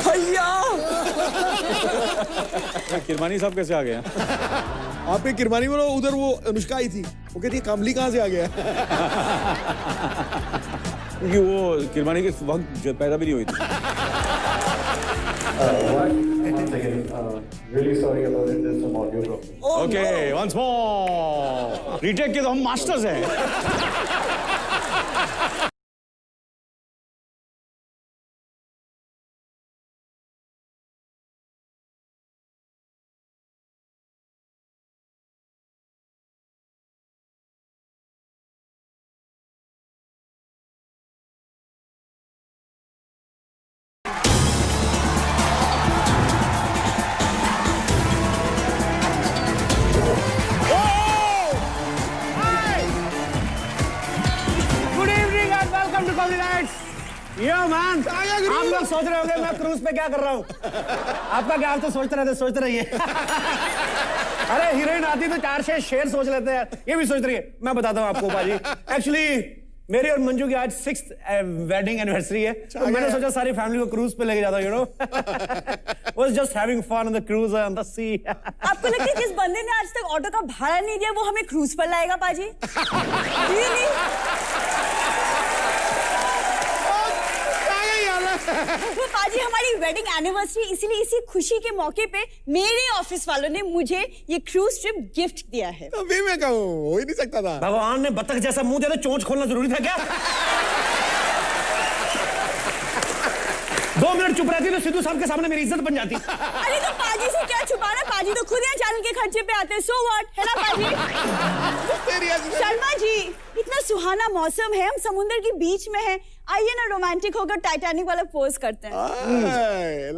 भैया किरमानी साहब कैसे आ गए? आपने किरमानी बोलो, उधर वो अनुष्का आई थी, वो कहती है कामली कहाँ से आ गया? क्योंकि वो किरमानी के वक्त जो पैदा भी नहीं हुई थी। Really sorry about it. There's some audio problem. Okay, once more. Retake के तो हम मास्टर्स हैं। आप लोग सोच रहे होंगे मैं क्रूज पे क्या कर रहा हूँ। आपका क्या, आप तो सोचते रहिए। अरे हीरोइन आती तो 4 शेर सोच लेते हैं, ये भी सोच रही है। मैं बताता हूँ आपको बाजी, एक्चुअली मेरी और मंजू की आज 6th वेडिंग एनिवर्सरी है, तो मैंने सोचा सारी फैमिली को क्रूज पे लेके जाता हूँ, you know. Was just having fun on the cruise on the sea. आपको लगता है जिस बंदे ने आज तक ऑटो का भाड़ा नहीं दिया वो हमें क्रूज पर लाएगा पाजी? Really? वो पाजी हमारी वेडिंग एनिवर्सरी, इसीलिए इसी खुशी के मौके पे मेरे ऑफिस वालों ने मुझे ये क्रूज ट्रिप गिफ्ट दिया है। अभी मैं कहूँ हो ही नहीं सकता था। भगवान ने बतख जैसा मुंह दिया तो चोंच खोलना जरूरी था क्या? 2 मिनट चुप रहती तो सिद्धू साहब के सामने मेरी इज्जत बन जाती। अरे तो पाजी से क्या छुपाना, पाजी तो खुद यहाँ चैनल के खर्चे पे आते हैं, सो व्हाट, है ना पाजी? शर्मा जी, इतना सुहाना मौसम है, हम समुद्र के बीच में हैं, आइए ना रोमांटिक होकर टाइटैनिक वाला पोज करते हैं।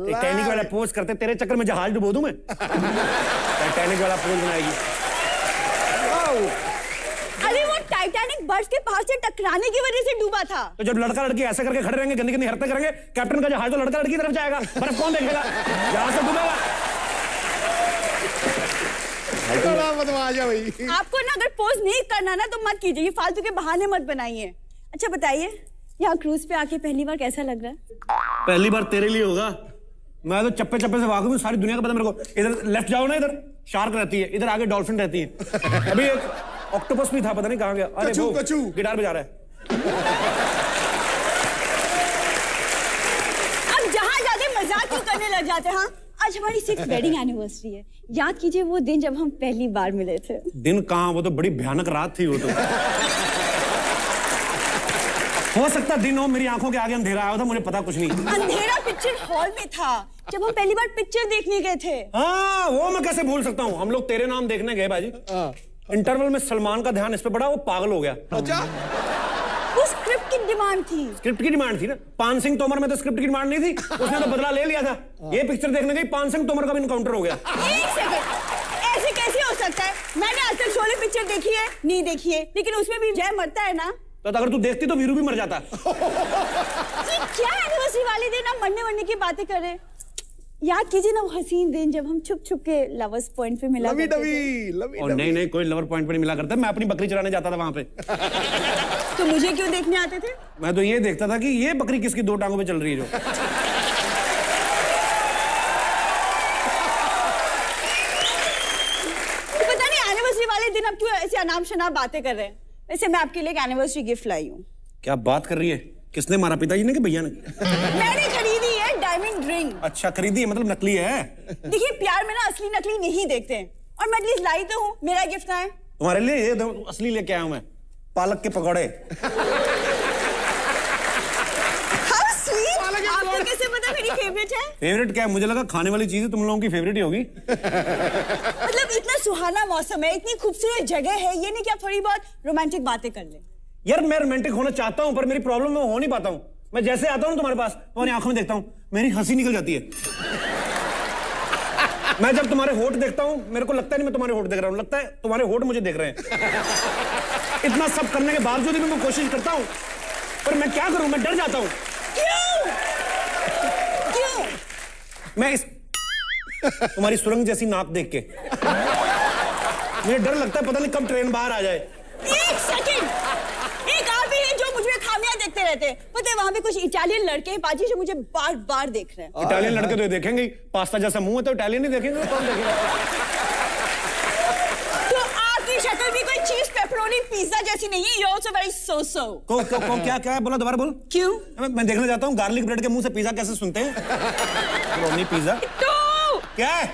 टाइटैनिक वाला पोज करते, तेरे चक्कर में जहाज डुबो दूं मैं। टाइटैनिक वाला पोज बनाएगी। अरे वो टाइटैनिक बर्फ के पहाड़ से टकराने की वजह से डूबा था। तो जब लड़का लड़की ऐसे करके खड़े रहेंगे, गंदी गंदी हरकतें करेंगे, कैप्टन का जहाज तो लड़का लड़की की तरफ जाएगा, बर्फ कौन देखेगा? जहां से डूबेगा। भाई आपको ना अगर पोज नहीं करना ना तो मत कीजिए, ये फालतू के बहाने मत बनाइए। अच्छा बताइए, यहाँ क्रूज पे आके पहली बार कैसा लग रहा है? पहली बार तेरे लिए होगा, मैं तो चप्पे चप्पे से वाकिफ हूँ, सारी दुनिया का पता मेरे को। इधर लेफ्ट जाओ ना, इधर शार्क रहती है, इधर आगे डॉल्फिन रहती है, अभी एक ऑक्टोपस भी था, पता नहीं कहाँ गया। अरे कचू गिटार बजा रहा है। अब जहाँ जाते मजाक क्यों करने लग जाते हैं? हाँ, आज हमारी 6th वेडिंग एनिवर्सरी है, याद कीजिए वो दिन जब हम पहली बार मिले थे। दिन कहाँ, वो तो बड़ी भयानक रात थी वो तो। हो सकता दिन हो, मेरी आंखों के आगे अंधेरा आया था, मुझे पता कुछ नहीं। अंधेरा पिक्चर हॉल में था जब हम पहली बार पिक्चर देखने गए थे। हाँ, वो मैं कैसे भूल सकता हूँ। हम लोग तेरे नाम देखने गए बाजी, इंटरवल में सलमान का ध्यान इस पे पड़ा, वो पागल हो गया। अच्छा, वो स्क्रिप्ट की डिमांड थी। स्क्रिप्ट की डिमांड थी ना, पान सिंह तोमर में तो स्क्रिप्ट की डिमांड नहीं थी, उसने तो बदला ले लिया था। ये पिक्चर देखने गई, पान सिंह तोमर का भी इनकाउंटर हो गया। एक सेकंड, ऐसे कैसे हो सकता है? मैंने आज तक शोले पिक्चर देखी है, नहीं देखी है, लेकिन उसमें भी जय मरता है ना। तो अगर तू देखती तो वीरू भी मर जाता। ये क्या एनिवर्सरी वाले दिन आप मरने की बातें कर रहे हैं? याद कीजिए ना वो हसीन दिन जब हम छुप छुप के लवर्स पॉइंट पे मिला करते थे। और नहीं, कोई लवर पॉइंट पे नहीं मिला करता, मैं अपनी बकरी चराने जाता था वहां पे। तो मुझे क्यों देखने आते थे? मैं तो ये देखता था कि ये बकरी किसकी 2 टांगों पे चल रही है जो। तो पता नहीं एनिवर्सरी वाले दिन आप क्यों ऐसे अनाप शनाप बातें कर रहे हैं। वैसे मैं आपके लिए एक एनिवर्सरी गिफ्ट लाई हूँ। क्या बात कर रही है? किसने मारा, पिताजी ने कि भैया ने? मैंने खरीदी है डायमंड रिंग। अच्छा, खरीदी है, मतलब नकली है। देखिए प्यार में ना असली नकली नहीं देखते हैं, और मैं एटलीस्ट लाई तो हूँ, मेरा गिफ्ट है। तुम्हारे लिए ये असली लेके आया हूं मैं, पालक के पकौड़े। आपको कैसे पता मेरी फेवरेट है? फेवरेट क्या है? मुझे लगा खाने वाली चीज तुम लोगों की फेवरेट ही होगी। मतलब इतना सुहाना मौसम है, इतनी खूबसूरत जगह है, ये नहीं कि आप थोड़ी बहुत रोमांटिक बातें कर लें। यार मैं रोमांटिक होना चाहता हूं, पर मेरी प्रॉब्लम मैं हो नहीं पाता हूं। मैं जैसे आता हूं तुम्हारे पास, तुम्हारी आंखों में देखता हूं, मेरी हंसी निकल जाती है। मैं जब तुम्हारे होठ देखता हूं, मेरे को लगता नहीं मैं तुम्हारे होठ देख रहा हूं, लगता है तुम्हारे होठ मुझे देख रहे हैं। इतना सब करने के बावजूद भी मैं कोशिश करता हूं, पर मैं क्या करूं, मैं डर जाता हूं। क्यों? मैं इस तुम्हारी सुरंग जैसी नाक देख के मुझे डर लगता है, पता नहीं कब ट्रेन बाहर आ जाए। एक सेकंड, एक आप ही है जो मुझे खामियां देखते रहते रहते हैं। पता है वहाँ पे कुछ इटालियन लड़के हैं पाजी जो मुझे बार बार देख रहे हैं। इटालियन लड़के तो देखेंगे ही, पास्ता जैसा मुंह है तो इटालियन ही देखेंगे, कौन देखेगा? तो आपकी शक्ल भी कोई चीज पेपरोनी पिज्जा जैसी नहीं है। You're also very so-so। क्या है बोला, दोबारा बोल। क्यों? मैं देखना चाहता हूँ गार्लिक ब्रेड के मुंह से पिज्जा कैसे सुनते हैं। पेपरोनी पिज्जा क्या है?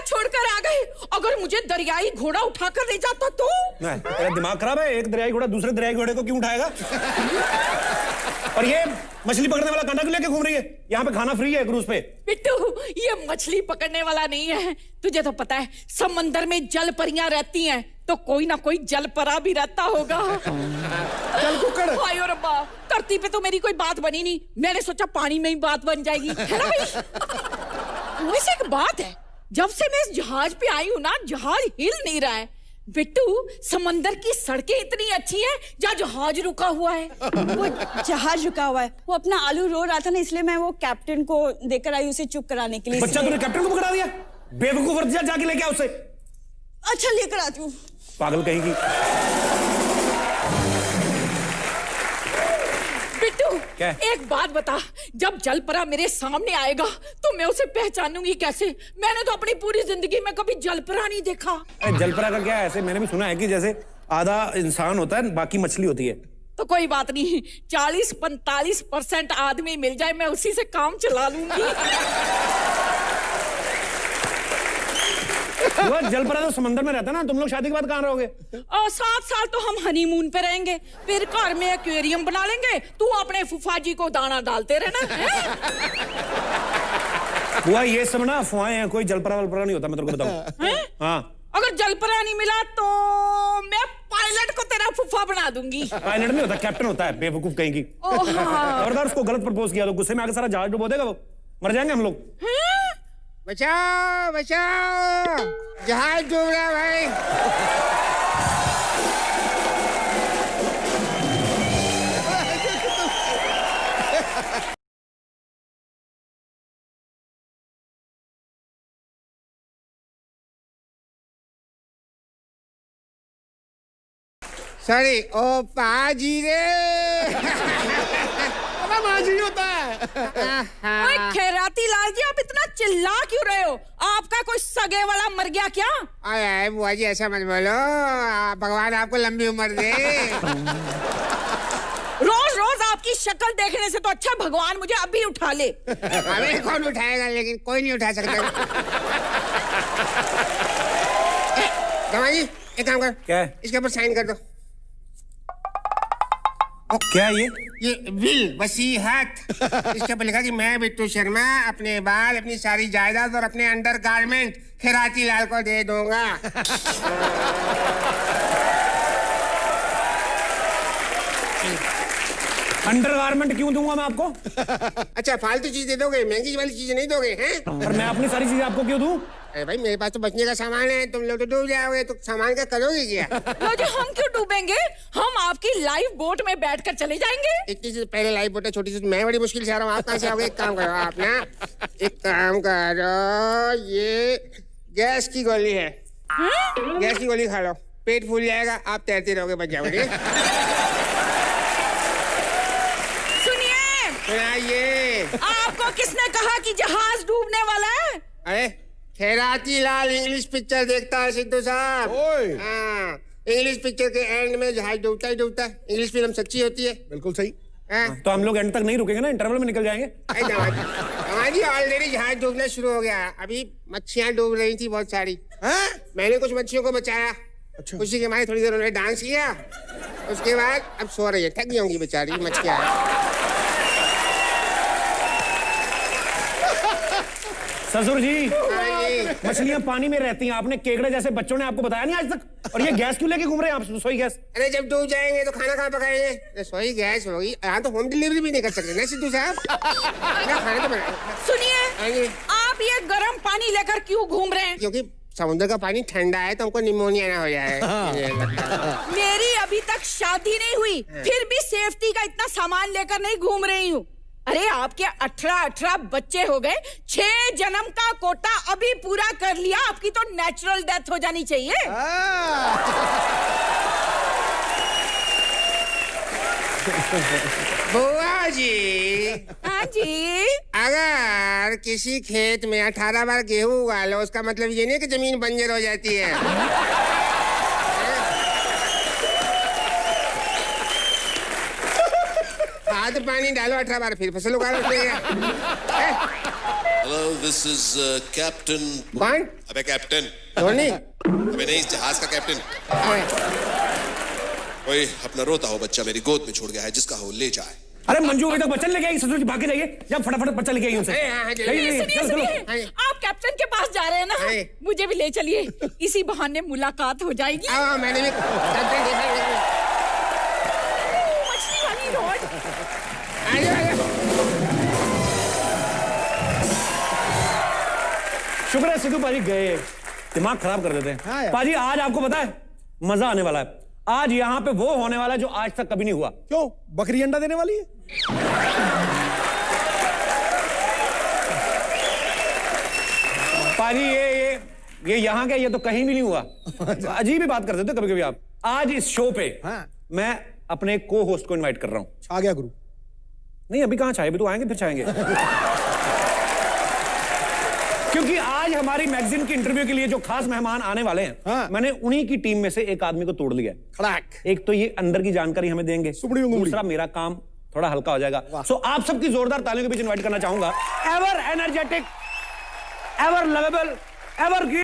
छोड़कर आ गए। अगर मुझे दरियाई घोड़ा उठाकर ले जाता तो? नहीं, तेरा दिमाग खराब है। एक दरियाई घोड़ा दूसरे दरियाई घोड़े को क्यों उठाएगा? और ये मछली पकड़ने वाला कांटा क्यों लेके घूम रही है? यहाँ पे खाना फ्री है क्रूज पे। बिट्टू, ये मछली पकड़ने वाला नहीं है। तुझे तो पता है समंदर में जल परियां रहती हैं, तो कोई ना कोई जल परा भी रहता होगा। चल कुक्कड़। आयो रब्बा, धरती पे तो मेरी कोई बात बनी नहीं, मैंने सोचा पानी में ही बात बन जाएगी, है ना भाई? वैसे एक बात है, जब से मैं इस जहाज पे आई हूँ ना, जहाज हिल नहीं रहा है। बिट्टू, समंदर की सड़कें इतनी अच्छी हैं जहाँ जहाज रुका हुआ है। वो जहाज रुका हुआ है, वो अपना आलू रो रहा था ना, इसलिए मैं वो कैप्टन को देकर आई उसे चुप कराने के लिए। बच्चा तूने कैप्टन को पकड़ा दिया? बेवकूफ, जाके लेके आ उसे। अच्छा लेकर आती हूँ। पागल कहेगी। बिट्टू, क्या? एक बात बता, जब जलपरा मेरे सामने आएगा तो मैं उसे पहचानूंगी कैसे? मैंने तो अपनी पूरी जिंदगी में कभी जलपरा नहीं देखा। अरे जलपरा का क्या है? ऐसे मैंने भी सुना है कि जैसे आधा इंसान होता है, बाकी मछली होती है। तो कोई बात नहीं, 40-45% आदमी मिल जाए, मैं उसी से काम चला लूंगी। वो जलपरा तो समंदर में रहता है ना। तुम लोग शादी के बाद कहाँ रहोगे? 7 साल तो हम हनीमून पे रहेंगे, फिर घर में एक्वेरियम बना लेंगे, तू अपने फूफा जी को दाना डालते रहना है। बुआ ये सब ना अफवाहें हैं, कोई जलपरा वलपरा नहीं होता, मैं तेरे को बताऊं। हाँ, अगर जलपरा नहीं मिला तो मैं पायलट को तेरा फूफा बना दूंगी। पायलट नहीं होता, कैप्टन होता है, बेवकूफ कहेंगी। खबरदार उसको गलत प्रपोज किया तो गुस्से में आके सारा जहाज डुबो देगा, वो मर जाएंगे हम लोग। बचाओ बचाओ, जहाज डूब रहा है भाई। सॉरी, ओ पाजी रे। माजी होता है। ओए खैराती लाल जी, आप इतना चिल्ला क्यों रहे हो? आपका कोई सगे वाला मर गया क्या? अरे बुआ जी ऐसा मत बोलो, भगवान आपको लंबी उम्र दे। रोज रोज आपकी शक्ल देखने से तो अच्छा भगवान मुझे अभी उठा ले। हमें कौन उठाएगा, लेकिन कोई नहीं उठा सकता। जी एक काम कर। क्या है? इसके ऊपर साइन कर दो। क्या है ये विल वसीहत। इसके ऊपर लिखा कि मैं बिट्टू शर्मा अपने बाल, अपनी सारी जायदाद और अपने अंडर गारमेंट खैराती लाल को दे दूंगा। अंडरगारमेंट क्यों दूंगा मैं आपको? अच्छा, फालतू चीज दे दोगे, महंगी वाली चीजें नहीं दोगे हैं? और मैं अपनी सारी चीजें आपको क्यों दूं? अरे भाई मेरे पास तो बचने का सामान है, तुम लोग तो डूब जाओगे, तो सामान का करोगे क्या? जी हम क्यों डूबेंगे? हम आपकी लाइफ बोट में बैठकर चले जाएंगे। इतनी सी पहले लाइफ बोट है, छोटी सी, मैं बड़ी मुश्किल से आ रहा हूँ, आप कहाँ से आओगे? एक काम करो आप ना, एक काम करो, ये गैस की गोली है, गैस की गोली खा लो, पेट फूल जाएगा, आप तैरते रहोगे, बच जाओगे। सुनिए, आपको किसने कहा कि जहाज डूबने वाला है? अरे खैराती लाल इंग्लिश पिक्चर देखता है सिद्धू साहब। हाँ, इंग्लिश पिक्चर के एंड में जहाज डूबता ही डूबता है। इंग्लिश फिल्म सच्ची होती है। बिल्कुल सही। तो हम लोग एंड तक नहीं रुकेंगे ना, इंटरवल में निकल जाएंगे। हमारी ऑलरेडी जहाज डूबना शुरू हो गया, अभी मच्छियाँ डूब रही थी बहुत सारी। मैंने कुछ मच्छियों को बचाया। अच्छा। उसी के मारे थोड़ी देर उन्होंने डांस किया, उसके बाद अब सो रही है, थक गई होंगी बेचारी मच्छियाँ। ससुर जी, मछलियां पानी में रहती हैं, आपने केकड़े जैसे बच्चों ने आपको बताया नहीं आज तक। और ये गैस क्यों लेके घूम रहे हैं आप, रसोई गैस? अरे जब डूब जाएंगे तो खाना कहाँ पकाएंगे? रसोई गैस होगी। यहाँ तो होम डिलीवरी भी नहीं कर सकते ना सिद्धू साहब। खाना तो बनाए। सुनिए, आप ये गर्म पानी लेकर क्यों घूम रहे हैं? क्योंकि समुद्र का पानी ठंडा है तो हमको निमोनिया ना हो जाए। मेरी अभी तक शादी नहीं हुई, फिर भी सेफ्टी का इतना सामान लेकर नहीं घूम रही हूँ। अरे आपके 18 बच्चे हो गए, 6 जन्म का कोटा अभी पूरा कर लिया, आपकी तो नेचुरल डेथ हो जानी चाहिए। बुआ जी। हाँ जी। अगर किसी खेत में 18 बार गेहूं उगा लो, उसका मतलब ये नहीं कि जमीन बंजर हो जाती है। खाद पानी डालो 18 बार, फिर फसल उगा लो। Hello, this is Captain. कौन? अबे कैप्टन। धोनी? अबे नहीं, इस जहाज का कैप्टन। कोई अपना रोता हो बच्चा मेरी गोद में छोड़ गया है, जिसका हो ले जाए। अरे मंजू अभी तक बच्चा लेके आई, ससुर जी भाग के जाइए, जब फटाफट बच्चा लेके आई उनसे। सुनिए, आप कैप्टन के पास जा रहे हैं ना, मुझे भी ले चलिए, इसी बहाने मुलाकात हो जाएगी। मैंने भी मछली वाली रोड। शुक्र है सिद्धू पाजी गए, दिमाग खराब कर देते हैं। पाजी आज आपको पता है मजा आने वाला है। आज यहाँ पे वो होने वाला है जो आज तक कभी नहीं हुआ। क्यों? बकरी अंडा देने वाली है? पाजी ये यहाँ के, ये तो कहीं भी नहीं हुआ। अजीब ही बात कर देते कभी कभी आप। आज इस शो पे मैं अपने को होस्ट को इनवाइट कर रहा हूँ। छा गया गुरु? नहीं अभी कहाँ छाए, अभी तो आएंगे फिर छाएंगे। क्योंकि आज हमारी मैगजीन की इंटरव्यू के लिए जो खास मेहमान आने वाले हैं, मैंने उन्हीं की टीम में से एक आदमी को तोड़ लिया। खड़ाक। एक तो ये अंदर की जानकारी हमें देंगे, दूसरा मेरा काम थोड़ा हल्का हो जाएगा। सो आप सबकी जोरदार तालियों के बीच इनवाइट करना चाहूंगा ever energetic, ever lovable, ever green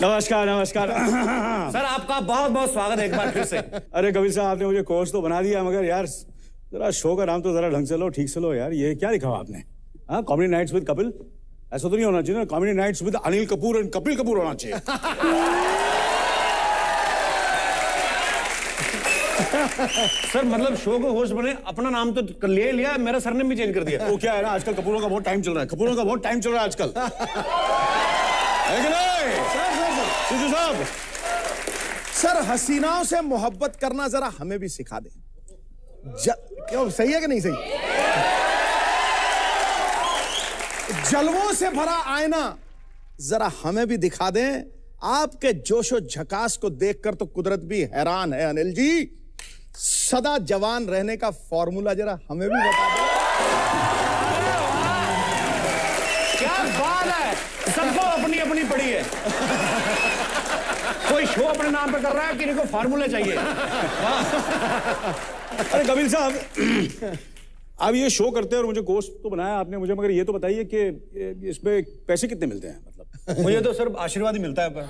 नमस्कार नमस्कार। सर आपका बहुत बहुत स्वागत है एक बार फिर से। अरे कपिल साहब, आपने मुझे कोच तो बना दिया, मगर यार जरा शो का नाम तो जरा ढंग से लो, ठीक से लो यार। ये क्या लिखा हुआ आपने? हाँ, कॉमेडी नाइट्स विद कपिल, ऐसा तो नहीं होना चाहिए ना। Comedy nights with Anil Kapoor and Kapil Kapoor होना चाहिए। सर मतलब शो को होस्ट बने, अपना नाम तो ले लिया, मेरा सरनेम भी चेंज कर दिया। वो क्या है ना, आजकल कपूरों का बहुत टाइम चल रहा है, कपूरों का बहुत टाइम चल रहा है आजकल। है कि नहीं? सिद्धू साहब, सर हसीनाओं से मोहब्बत करना जरा हमें भी सिखा दे। क्यों, सही है कि नहीं सही? जलवों से भरा आईना जरा हमें भी दिखा दें। आपके जोशो झकास को देखकर तो कुदरत भी हैरान है। अनिल जी, सदा जवान रहने का फॉर्मूला जरा हमें भी बता दो। क्या बात है, सबको अपनी अपनी पड़ी है। कोई शो अपने नाम पे कर रहा है, किसी को फार्मूला चाहिए। अरे कपिल साहब, आप ये शो करते हैं और मुझे कोच तो बनाया आपने मुझे, मगर ये तो बताइए कि इसमें पैसे कितने मिलते हैं? मतलब मुझे तो सिर्फ आशीर्वाद ही मिलता है, पर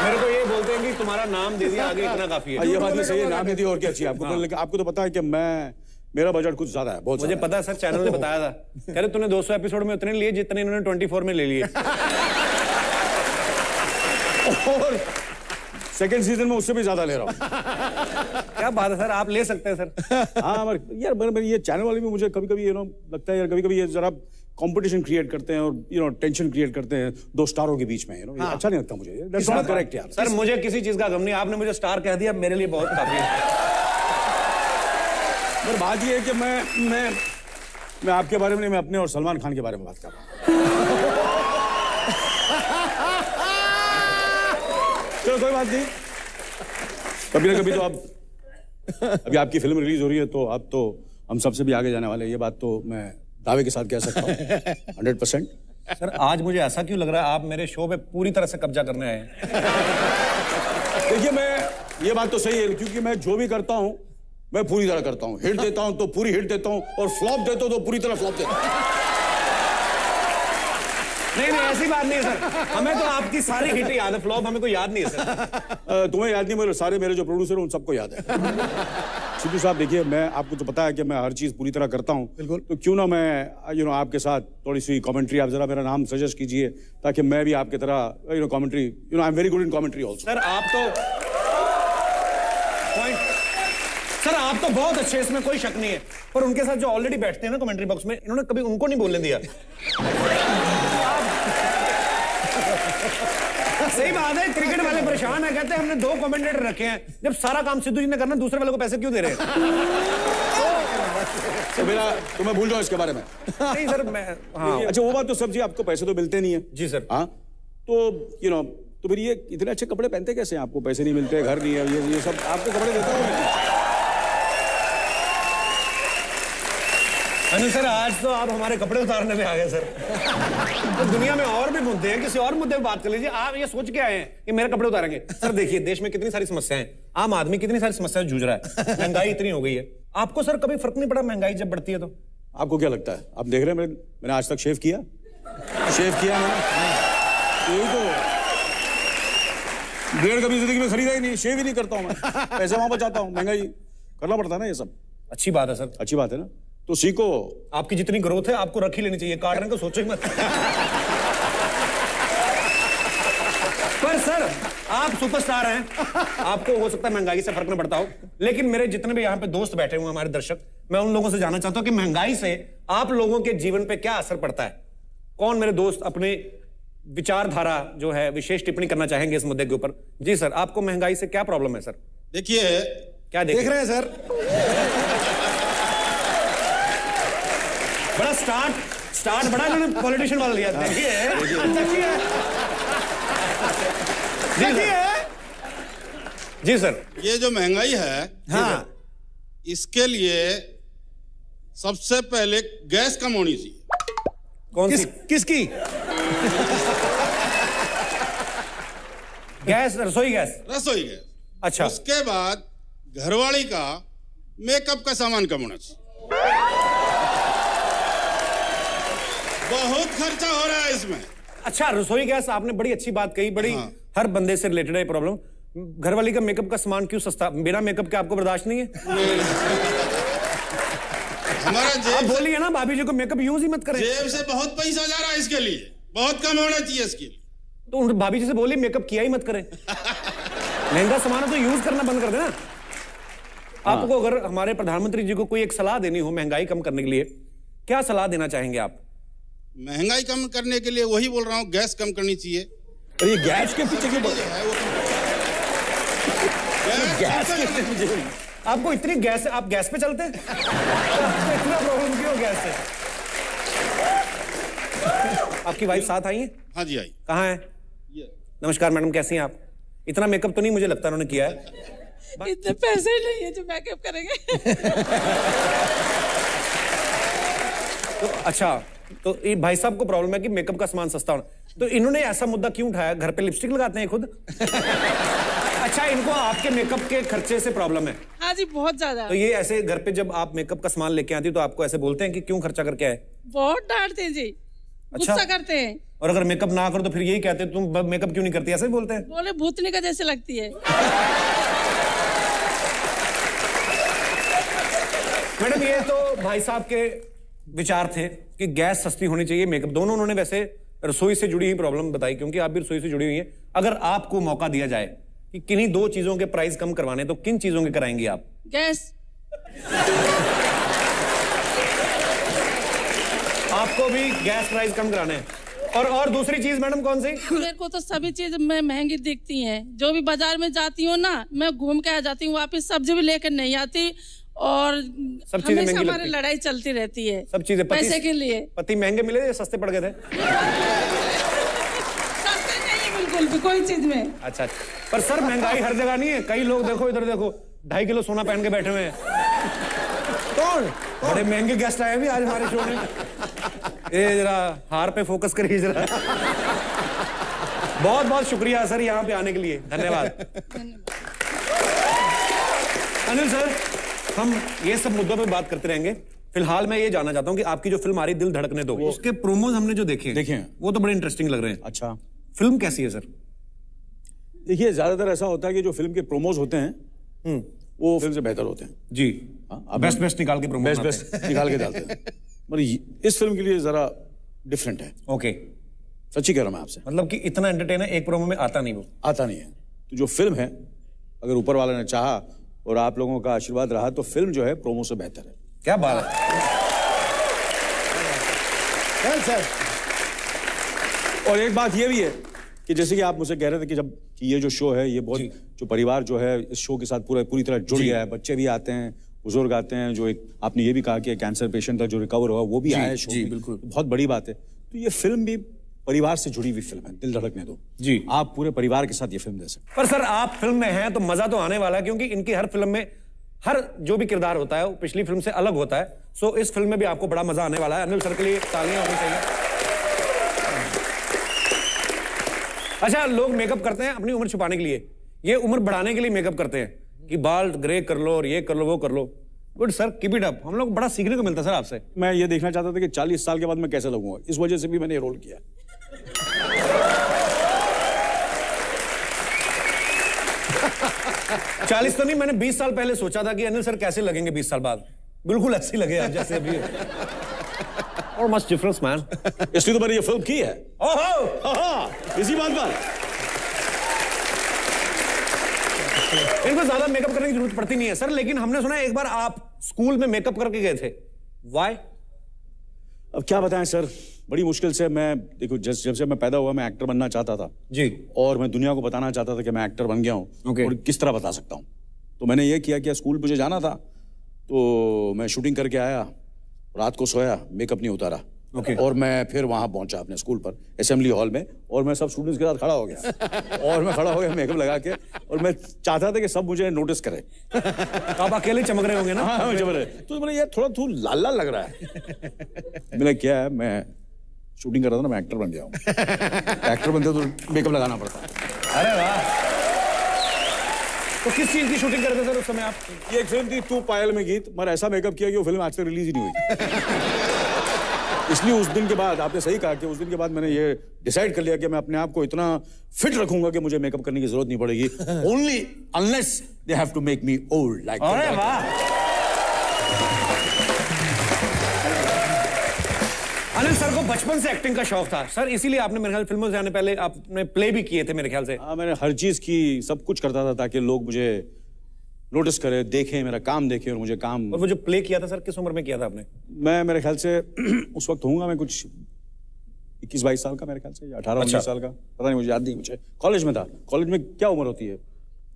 मेरे को ये बोलते हैं कि तुम्हारा नाम दे दिया, आगे इतना काफी है। ये बात नहीं सही है, नाम दे दिया और क्या चाहिए आपको? लेकिन आपको तो पता है कि मेरा बजट कुछ ज्यादा है, बहुत। मुझे पता है सर, चैनल ने बताया था, कह रहे तूने 200 एपिसोड में उतने लिए जितने इन्होंने 24 में ले लिए। और सेकंड सीजन में उससे भी ज्यादा ले रहा हूँ। क्या बात है सर, आप ले सकते हैं सर। हाँ यार, ये चैनल वाले भी मुझे कभी कभी लगता है यार, कभी कभी ये जरा कंपटीशन क्रिएट करते हैं और टेंशन क्रिएट करते हैं दो स्टारों के बीच में। ये अच्छा नहीं लगता मुझे। दैट्स नॉट करेक्ट यार। सर मुझे किसी चीज का गम नहीं, आपने मुझे स्टार कह दिया, मेरे लिए बहुत काफी है। पर बात ये है कि मैं आपके बारे में नहीं, मैं अपने और सलमान खान के बारे में बात कर रहा हूँ। चलो कोई बात नहीं, कभी ना कभी तो अभी आपकी फिल्म रिलीज हो रही है, तो आप तो हम सबसे भी आगे जाने वाले हैं, ये बात तो मैं दावे के साथ कह सकता हूँ 100%। सर आज मुझे ऐसा क्यों लग रहा है आप मेरे शो पे पूरी तरह से कब्जा करने आए हैं? देखिए, ये बात तो सही है, क्योंकि मैं जो भी करता हूँ मैं पूरी तरह करता हूँ। हिट देता हूँ तो पूरी हिट देता हूँ, और फ्लॉप देता हूँ तो पूरी तरह फ्लॉप देता हूँ। नहीं नहीं ऐसी बात नहीं है सर, हमें तो आपकी सारी हिट याद है, फ्लॉप हमें कोई याद नहीं है सर। तुम्हें याद नहीं, मेरे सारे मेरे जो प्रोड्यूसर हैं उन सबको याद है। सिद्धू साहब देखिए, मैं आपको तो पता है कि मैं हर चीज पूरी तरह करता हूँ, बिल्कुल, तो क्यों ना मैं आपके साथ थोड़ी सी कमेंट्री, आप जरा मेरा नाम सजेस्ट कीजिए ताकि मैं भी आपकी तरह commentary, I am very good in commentary also. Sir आप तो सर आप तो बहुत अच्छे, इसमें कोई शक नहीं है, पर उनके साथ जो ऑलरेडी बैठते हैं ना कमेंट्री बॉक्स में, इन्होंने कभी उनको नहीं बोलने दिया। सही बात है, क्रिकेट वाले परेशान है, कहते हैं हमने 2 कमेंटेटर रखे हैं, जब सारा काम सिद्धू जी ने करना, दूसरे वाले को पैसे क्यों दे रहे हैं? तो मेरा तुम्हें भूल जाओ इसके बारे में। नहीं सर मैं, हाँ अच्छा वो बात तो सब जी, आपको पैसे तो मिलते नहीं है। जी सर। हाँ तो तो फिर ये इतने अच्छे कपड़े पहनते कैसे हैं? आपको पैसे नहीं मिलते, घर नहीं है, ये सब आपको कपड़े देता हूँ। अनु सर आज तो आप हमारे कपड़े उतारने में आ गए सर। तो दुनिया में और भी मुद्दे हैं, किसी और मुद्दे पे बात कर लीजिए। आप ये सोच के आए हैं कि मेरे कपड़े उतारेंगे? सर देखिए, देश में कितनी सारी समस्याएं हैं, आम आदमी कितनी सारी समस्याएं जूझ रहा है, महंगाई इतनी हो गई है। आपको सर कभी फर्क नहीं पड़ा महंगाई जब बढ़ती है तो? आपको क्या लगता है? आप देख रहे हैं मैंने आज तक शेव किया मैंने, यही तो 1.5 कभी जिंदगी में खरीदा ही नहीं, शेव ही नहीं करता हूँ मैं, पैसे वहां बचाता हूँ, महंगाई करना पड़ता है ना ये सब। अच्छी बात है सर, अच्छी बात है ना, तो सीखो। आपकी जितनी ग्रोथ है आपको रख ही लेनी चाहिए, काटने को सोचो ही मत। पर सर आप सुपरस्टार हैं, आपको हो सकता है महंगाई से फर्क न पड़ता हो, लेकिन मेरे जितने भी यहाँ पे दोस्त बैठे हुए हमारे दर्शक, मैं उन लोगों से जानना चाहता हूँ कि महंगाई से आप लोगों के जीवन पे क्या असर पड़ता है। कौन मेरे दोस्त अपने विचारधारा जो है विशेष टिप्पणी करना चाहेंगे इस मुद्दे के ऊपर? जी सर, आपको महंगाई से क्या प्रॉब्लम है सर? देखिए, क्या देख रहे हैं सर? बड़ा स्टार्ट बड़ा इन्होंने पॉलिटिशियन वाला लिया। देखिए जी सर, ये जो महंगाई है, हाँ, इसके लिए सबसे पहले गैस कम होनी चाहिए। कौन सी? किसकी? गैस, रसोई गैस। अच्छा, उसके बाद घरवाली का मेकअप का सामान कम होना चाहिए। बहुत खर्चा हो रहा है इसमें। अच्छा, रसोई गैस आपने बड़ी अच्छी बात कही, बड़ी हाँ। हर बंदे से रिलेटेड है प्रॉब्लम। घरवाली का मेकअप का सामान क्यों सस्ता? बिना मेकअप के आपको बर्दाश्त नहीं है? हमारा जेब, बोलिए ना भाभी जी को मेकअप यूज ही मत करें। जेब से बहुत पैसा जा रहा है इसके लिए, बहुत कम होना चाहिए इसके लिए। तो भाभी जी से बोलिए मेकअप किया ही मत करें। महंगा सामान है तो यूज करना बंद कर देना। आपको अगर हमारे प्रधानमंत्री जी को कोई एक सलाह देनी हो महंगाई कम करने के लिए, क्या सलाह देना चाहेंगे आप? महंगाई कम करने के लिए वही बोल रहा हूँ, गैस कम करनी चाहिए। अरे ये गैस के पीछे क्यों बोल रहे हैं? गैस के पीछे आपको इतनी गैस, आप गैस पे चलते हैं? इतना प्रॉब्लम क्यों गैस से? आपकी वाइफ साथ आई है? हाँ जी आई। कहाँ है? नमस्कार मैडम, कैसी हैं आप? इतना मेकअप तो नहीं मुझे लगता उन्होंने किया है। इतने पैसे ही नहीं है जो मेकअप करेंगे। तो अच्छा, तो ये भाई साहब को प्रॉब्लम है कि मेकअप का सामान सस्ता होना, तो इन्होंने ऐसा मुद्दा क्यों उठाया? घर पे लिपस्टिक लगाते हैं खुद? अच्छा, इनको आपके मेकअप के खर्चे से प्रॉब्लम है? हाँ जी, बहुत ज्यादा। तो ये ऐसे घर पे जब आप मेकअप का सामान लेके आती तो आपको ऐसे बोलते हैं कि क्यों खर्चा करके आए? बहुत डांटते हैं जी, गुस्सा करते हैं। और अगर मेकअप ना करो तो फिर यही कहते हैं तुम मेकअप क्यों नहीं करती, ऐसे ही बोलते हैं? बोले भूतनी का जैसे लगती है। मैडम ये तो भाई साहब के विचार थे कि गैस सस्ती होनी चाहिए, मेकअप, दोनों उन्होंने वैसे रसोई से जुड़ी हुई प्रॉब्लम बताई, क्योंकि आप भी रसोई से जुड़ी हुई हैं। अगर आपको मौका दिया जाए कि किन्हीं 2 चीजों के प्राइस कम करवाने, तो किन चीजों के कराएंगे आप? गैस। आपको भी गैस प्राइस कम कराने हैं। और दूसरी चीज मैडम कौन सी? मेरे को तो सभी चीज में महंगी दिखती हैं। जो भी बाजार में जाती हूँ ना, मैं घूम के आ जाती हूँ, वापस सब्जी भी लेकर नहीं आती, और हमेशा हमारी लड़ाई चलती रहती है सब चीजें पैसे के लिए। पति महंगे मिले या सस्ते पड़ गए थे? सस्ते नहीं बिल्कुल भी कोई चीज में। अच्छा, पर सर महंगाई हर जगह नहीं है। कई लोग देखो, इधर देखो, 2.5 किलो सोना पहन के बैठे हुए हैं। कौन? बड़े महंगे गेस्ट आए भी आज हमारे शो में। ये जरा हार पे फोकस करिए जरा। बहुत बहुत शुक्रिया सर यहाँ पे आने के लिए, धन्यवाद। अनिल सर, हम ये सब मुद्दों पे बात करते रहेंगे। फिलहाल मैं ये जानना चाहता हूँ कि आपकी जो फिल्म आ रही दिल धड़कने दो, उसके प्रोमोज हमने जो देखे वो तो बड़े इंटरेस्टिंग लग रहे हैं। अच्छा, फिल्म कैसी है सर? देखिए ज्यादातर ऐसा होता है कि जो फिल्म के प्रोमोज होते हैं वो फिल्म से बेहतर होते हैं जी। बेस्ट निकाल के प्रोमो बेस्ट निकाल के डालते हैं। मतलब इस फिल्म के लिए जरा डिफरेंट है। ओके, सच्ची कह रहा हूं मैं आपसे। मतलब कि इतना एंटरटेन है, एक प्रोमो में आता नहीं, वो आता नहीं है। तो जो फिल्म है, अगर ऊपर वाले ने चाहा और आप लोगों का आशीर्वाद रहा तो फिल्म जो है प्रोमो से बेहतर है। क्या बात है सर। और एक बात ये भी है कि जैसे कि आप मुझसे कह रहे थे कि जब कि ये जो शो है ये बहुत जो परिवार जो है इस शो के साथ पूरी तरह जुड़ गया है। बच्चे भी आते हैं, बुजुर्ग आते हैं, जो एक आपने ये भी कहा कि कैंसर पेशेंट था जो रिकवर हुआ वो भी आया है शो में। बिल्कुल, बहुत बड़ी बात है। तो ये फिल्म भी परिवार से जुड़ी हुई फिल्म है, दिल धड़कने दो जी। आप पूरे परिवार के साथ ये फिल्म दे सकते। पर सर आप फिल्म में हैं तो मजा तो आने वाला है, क्योंकि इनकी हर फिल्म में हर जो भी किरदार होता है वो पिछली फिल्म से अलग होता है। सो इस फिल्म में भी आपको बड़ा मजा आने वाला है। अनिल सर के लिए तालियां होनी चाहिए। अच्छा, लोग मेकअप करते हैं अपनी उम्र छुपाने के लिए, ये उम्र बढ़ाने के लिए मेकअप करते हैं कि बाल ग्रे कर लो और ये कर लो वो कर लो। Good sir, keep it up. हम लोग बड़ा सीखने को मिलता है सर आपसे। मैं ये देखना चाहता था कि 40 साल के बाद मैं कैसे लगूंगा, इस वजह से भी मैंने ये रोल किया। 40 तो नहीं, मैंने 20 साल पहले सोचा था कि अनिल सर कैसे लगेंगे 20 साल बाद। बिल्कुल ऐसे लगे आप जैसे अभी। और मच डिफरेंस मैन। इसलिए तो मैंने ये फिल्म की है। ओहो, इसी बात पर इनको ज्यादा मेकअप करने की जरूरत पड़ती नहीं है सर, लेकिन हमने सुना है एक बार आप स्कूल में मेकअप करके गए थे। व्हाई? अब क्या बताएं सर, बड़ी मुश्किल से मैं देखो जब से मैं पैदा हुआ मैं एक्टर बनना चाहता था जी, और मैं दुनिया को बताना चाहता था कि मैं एक्टर बन गया हूँ। और किस तरह बता सकता हूँ, तो मैंने ये किया कि स्कूल मुझे जाना था तो मैं शूटिंग करके आया, रात को सोया, मेकअप नहीं उतारा। और मैं फिर वहां पहुंचा अपने स्कूल पर असेंबली हॉल में, और मैं सब स्टूडेंट्स के साथ खड़ा हो गया और मैं खड़ा हो गया मेकअप लगा के, और मैं चाहता था कि सब मुझे नोटिस करें। तो आप अकेले चमक रहे होंगे ना? हाँ, मैं चमक रहे। तो मैंने यार थोड़ा तू लाल लाल लग रहा है। मैंने क्या है, मैं शूटिंग कर रहा था ना, मैं एक्टर बन गया हूँ। एक्टर बनते तो मेकअप लगाना पड़ता। अरे वाह। तो किस चीज की शूटिंग कर रहे थे सर उस समय आप? ये एक फिल्म थी तू पायल में गीत, मैंने ऐसा मेकअप किया कि वो फिल्म आज तक रिलीज ही नहीं हुई। इसलिए उस दिन के बाद, आपने सही कहा कि उस दिन के बाद मैंने ये डिसाइड कर लिया कि मैं अपने आप को इतना फिट रखूंगा कि मुझे मेकअप करने की जरूरत नहीं पड़ेगी। Only unless they have to make me old like. अरे वाह। अनिल सर को बचपन से एक्टिंग का शौक था सर, इसीलिए आपने मेरे ख्याल फिल्मों से आने पहले आपने प्ले भी किए थे मेरे ख्याल से। हाँ, मैंने हर चीज की सब कुछ करता था ताकि लोग मुझे नोटिस करें, देखें, मेरा काम देखें और मुझे काम। और वो जो प्ले किया था सर किस उम्र में किया था आपने? मैं मेरे ख्याल से उस वक्त होऊंगा मैं कुछ 21-22 साल का मेरे ख्याल से, या 18-19 साल का, पता नहीं, मुझे याद नहीं। मुझे कॉलेज में था। कॉलेज में क्या उम्र होती है?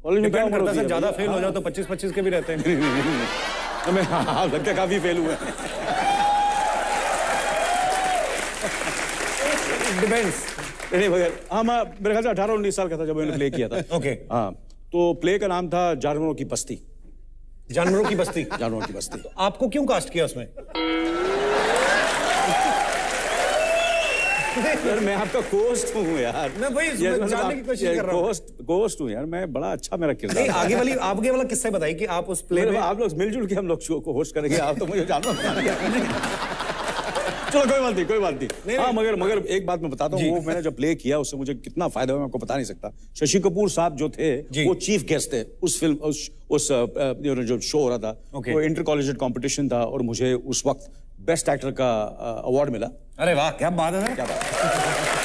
कॉलेज में क्या उम्र होती है? ज्यादा फेल हो जाओ तो 25-25 के भी रहते हैं। मैं हाँ लगता काफी फेल हुआ। डिपेंड्स। हाँ, मैं मेरे ख्याल से 18-19 साल का था जब मैंने प्ले किया था। ओके। हाँ, तो प्ले का नाम था जानवरों की बस्ती। जानवरों की बस्ती। जानवरों की बस्ती। तो आपको क्यों कास्ट किया उसमें? यार मैं आपका कोस्ट हूँ यार। मैं वही जानने की कोशिश कर रहा हूँ। कोस्ट हूँ यार मैं, बड़ा अच्छा मेरा किरदार। नहीं, आगे वाला किस्सा बताइए कि आप उस प्ले में। आप लोग मिलजुल के हम लोग शो को होस्ट करेंगे। आप तो मुझे जानवर। चलो कोई बात नहीं। हाँ, मगर एक बात मैं बताता हूँ, वो मैंने जब प्ले किया उससे मुझे कितना फायदा हुआ मैं आपको बता नहीं सकता। शशि कपूर साहब जो थे वो चीफ गेस्ट थे उस फिल्म, उस जो शो हो रहा था, वो इंटर कॉलेजिएट कंपटीशन था और मुझे उस वक्त बेस्ट एक्टर का अवार्ड मिला। अरे वाह, क्या बात है, क्या बात है।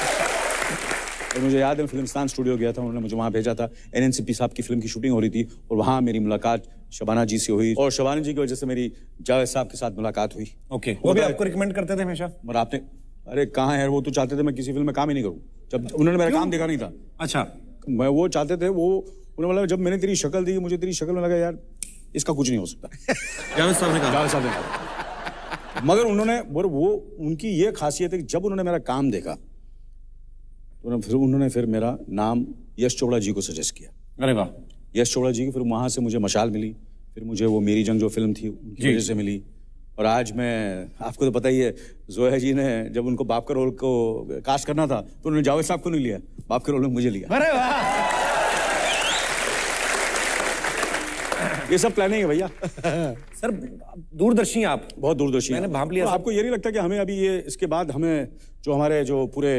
और मुझे याद है फिल्मस्तान स्टूडियो गया था, उन्होंने मुझे वहां भेजा था। एनएनसीपी साहब की फिल्म की शूटिंग हो रही थी और वहां मेरी मुलाकात शबाना जी से हुई, और शबाना जी की वजह से मेरी जावेद साहब के साथ मुलाकात हुई। ओके। वो भी आपको रिकमेंड करते थे हमेशा? और आपने, अरे कहाँ है वो, तो चाहते थे मैं किसी फिल्म में काम ही नहीं करूं जब उन्होंने मेरा काम देखा नहीं था। अच्छा। मैं वो चाहते थे, वो उन्होंने बोला जब मैंने तेरी शक्ल दी, मुझे तेरी शक्ल में लगा यार इसका कुछ नहीं हो सकता। जावेद साहब ने कहा। जावेद साहब ने कहा। मगर उन्होंने, वो उनकी ये खासियत है कि जब उन्होंने मेरा काम देखा तो उन्होंने फिर मेरा नाम यश चोपड़ा जी को सजेस्ट किया। अरे वाह। यश चोपड़ा जी की फिर वहां से मुझे मशाल मिली, फिर मुझे वो मेरी जंग जो फिल्म थी उनकी वजह से मिली। और आज मैं, आपको तो पता ही है, जोया जी ने जब उनको बाप का रोल को कास्ट करना था तो उन्होंने जावेद साहब को नहीं लिया, बाप के रोल में मुझे लिया। अरे वाह। ये सब प्लानिंग है भैया। सर दूरदर्शी हैं आप, बहुत दूरदर्शी मैंने भांप लिया। तो आपको ये नहीं लगता कि हमें अभी ये इसके बाद हमें जो हमारे जो पूरे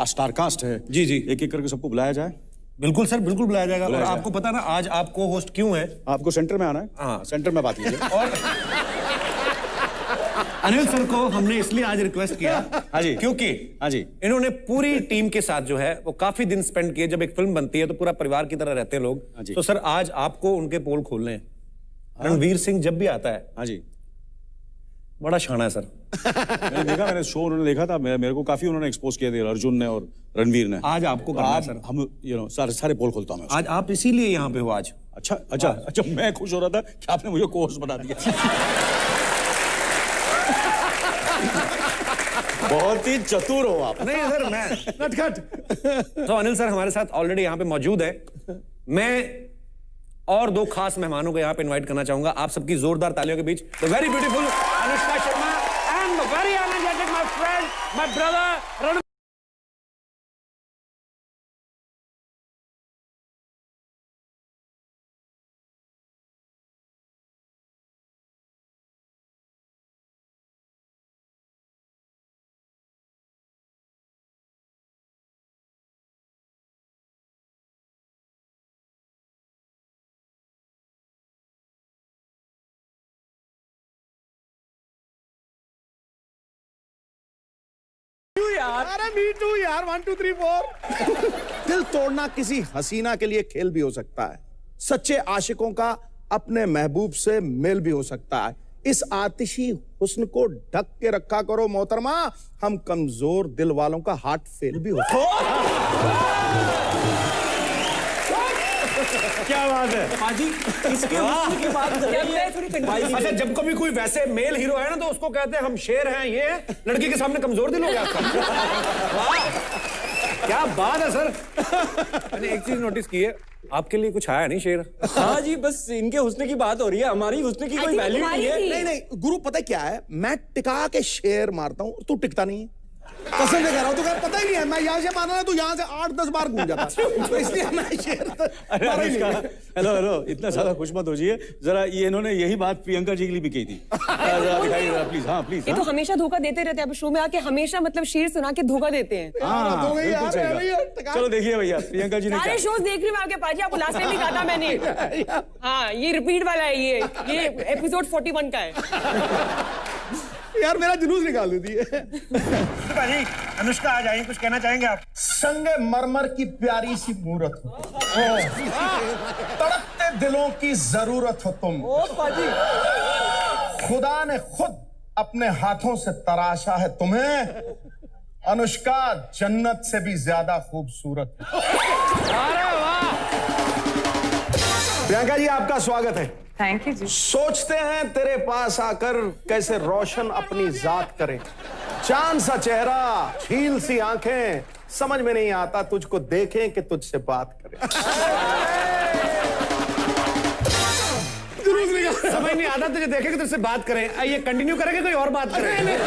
स्टार कास्ट है, जी जी, एक एक करके सबको बुलाया जाए? बिल्कुल सर, बिल्कुल बुलाया जाएगा। और आपको पता ना आज आप को होस्ट क्यों है? आपको सेंटर में आना है। हाँ, सेंटर में बात कीजिए। और अनिल सर को हमने इसलिए आज रिक्वेस्ट किया, हाँ जी, क्योंकि हाँ जी, इन्होंने पूरी टीम के साथ जो है वो काफी दिन स्पेंड किए। जब एक फिल्म बनती है तो पूरा परिवार की तरह रहते हैं लोग। तो सर आज आपको उनके पोल खोलने हैं। रणवीर सिंह जब भी आता है, हाँ जी, बड़ा शाना है सर। मैंने शो उन्होंने देखा था, मेरे को काफी उन्होंने एक्सपोज किया था, अर्जुन ने और रणवीर ने। आज आपको करना है सर। हम सारे पोल खोलता हूँ आज आप इसीलिए यहाँ पे हो आज। अच्छा, मैं खुश हो रहा था कि आपने मुझे कोर्स बना दिया। बहुत ही चतुर हो आप। नहीं सर, मैं नटखट। तो अनिल सर हमारे साथ ऑलरेडी यहाँ पे मौजूद है। मैं और दो खास मेहमानों को यहाँ पे इनवाइट करना चाहूंगा आप सबकी जोरदार तालियों के बीच। The very beautiful Anushka Sharma and the very energetic my friend, my brother अरे मी टू यार, 1 2 3 4। दिल तोड़ना किसी हसीना के लिए खेल भी हो सकता है। सच्चे आशिकों का अपने महबूब से मेल भी हो सकता है। इस आतिशी हुस्न को ढक के रखा करो मोहतरमा, हम कमजोर दिल वालों का हार्ट फेल भी हो सकता है। क्या बात है पाजी, इसके हुस्न की बात कर रही है। अच्छा, जब कभी कोई वैसे मेल हीरो है ना तो उसको कहते हैं हम शेर हैं, ये लड़की के सामने कमजोर दिल हो गया आपका। क्या बात है सर। मैंने एक चीज नोटिस की है, आपके लिए कुछ आया नहीं शेर? हाँ जी, बस इनके हुस्न की बात हो रही है, हमारी हुस्न की कोई वैल्यू नहीं है। नहीं गुरु, पता क्या है, मैं टिका के शेर मारता हूँ, तू टिकता नहीं है। कसम से कह रहा हूँ, तो पता ही नहीं है। मैं यहाँ से मारना है तो यहाँ से 8-10 बार घूम जाता, तो इसलिए मैं शेर हेलो, इतना ज्यादा खुश मत हो जाइए जरा। ये इन्होंने यही बात प्रियंका जी के लिए भी कही थी। प्लीज। हाँ प्लीज। ये तो हमेशा धोखा देते रहते हैं, अब शो में आके हमेशा मतलब शेर सुना के धोखा देते हैं। चलो देखिए भैया, प्रियंका जी ने सारे शोज देख रही हूँ आपके पाजी, आपको लास्ट टाइम भी कहा था मैंने। हाँ, ये रिपीट वाला है, ये एपिसोड 41 का है। यार मेरा जुलूस निकाल देती है। भाजी अनुष्का आ जाइए, कुछ कहना चाहेंगे आप? संगे मरमर की प्यारी सी मूरत हो, तड़पते दिलों की जरूरत हो तुम। खुदा ने खुद अपने हाथों से तराशा है तुम्हें। अनुष्का जन्नत से भी ज्यादा खूबसूरत। अरे वाह! प्रियंका जी आपका स्वागत है। थैंक यू जी। सोचते हैं तेरे पास आकर कैसे रोशन अपनी जात करे। चांद सा चेहरा, झील सी आंखें, समझ में नहीं आता तुझको देखें कि तुझसे बात करें। समझ नहीं आता तुझे देखें कि तुझसे बात करें। ये कंटिन्यू करेंगे, कोई और बात करें?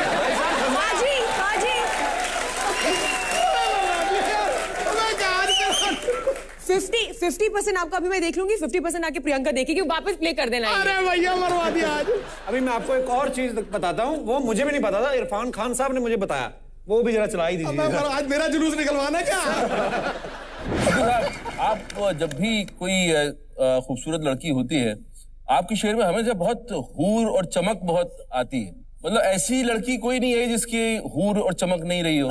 50% आपका अभी मैं देख लूंगी, 50% आके प्रियंका देखेगी, वापस प्ले कर देना। अरे भैया मरवा दिया आज। अभी मैं आपको एक और चीज बताता हूँ, वो मुझे भी नहीं पता था, इरफान खान साहब ने मुझे बताया, वो भी जरा चला ही दीजिए। आज मेरा जुलूस निकलवाना क्या? आप जब भी कोई खूबसूरत लड़की होती है, आपके शेर में हमेशा बहुत हूर और चमक बहुत आती है। मतलब ऐसी लड़की कोई नहीं है जिसकी हूर और चमक नहीं रही हो।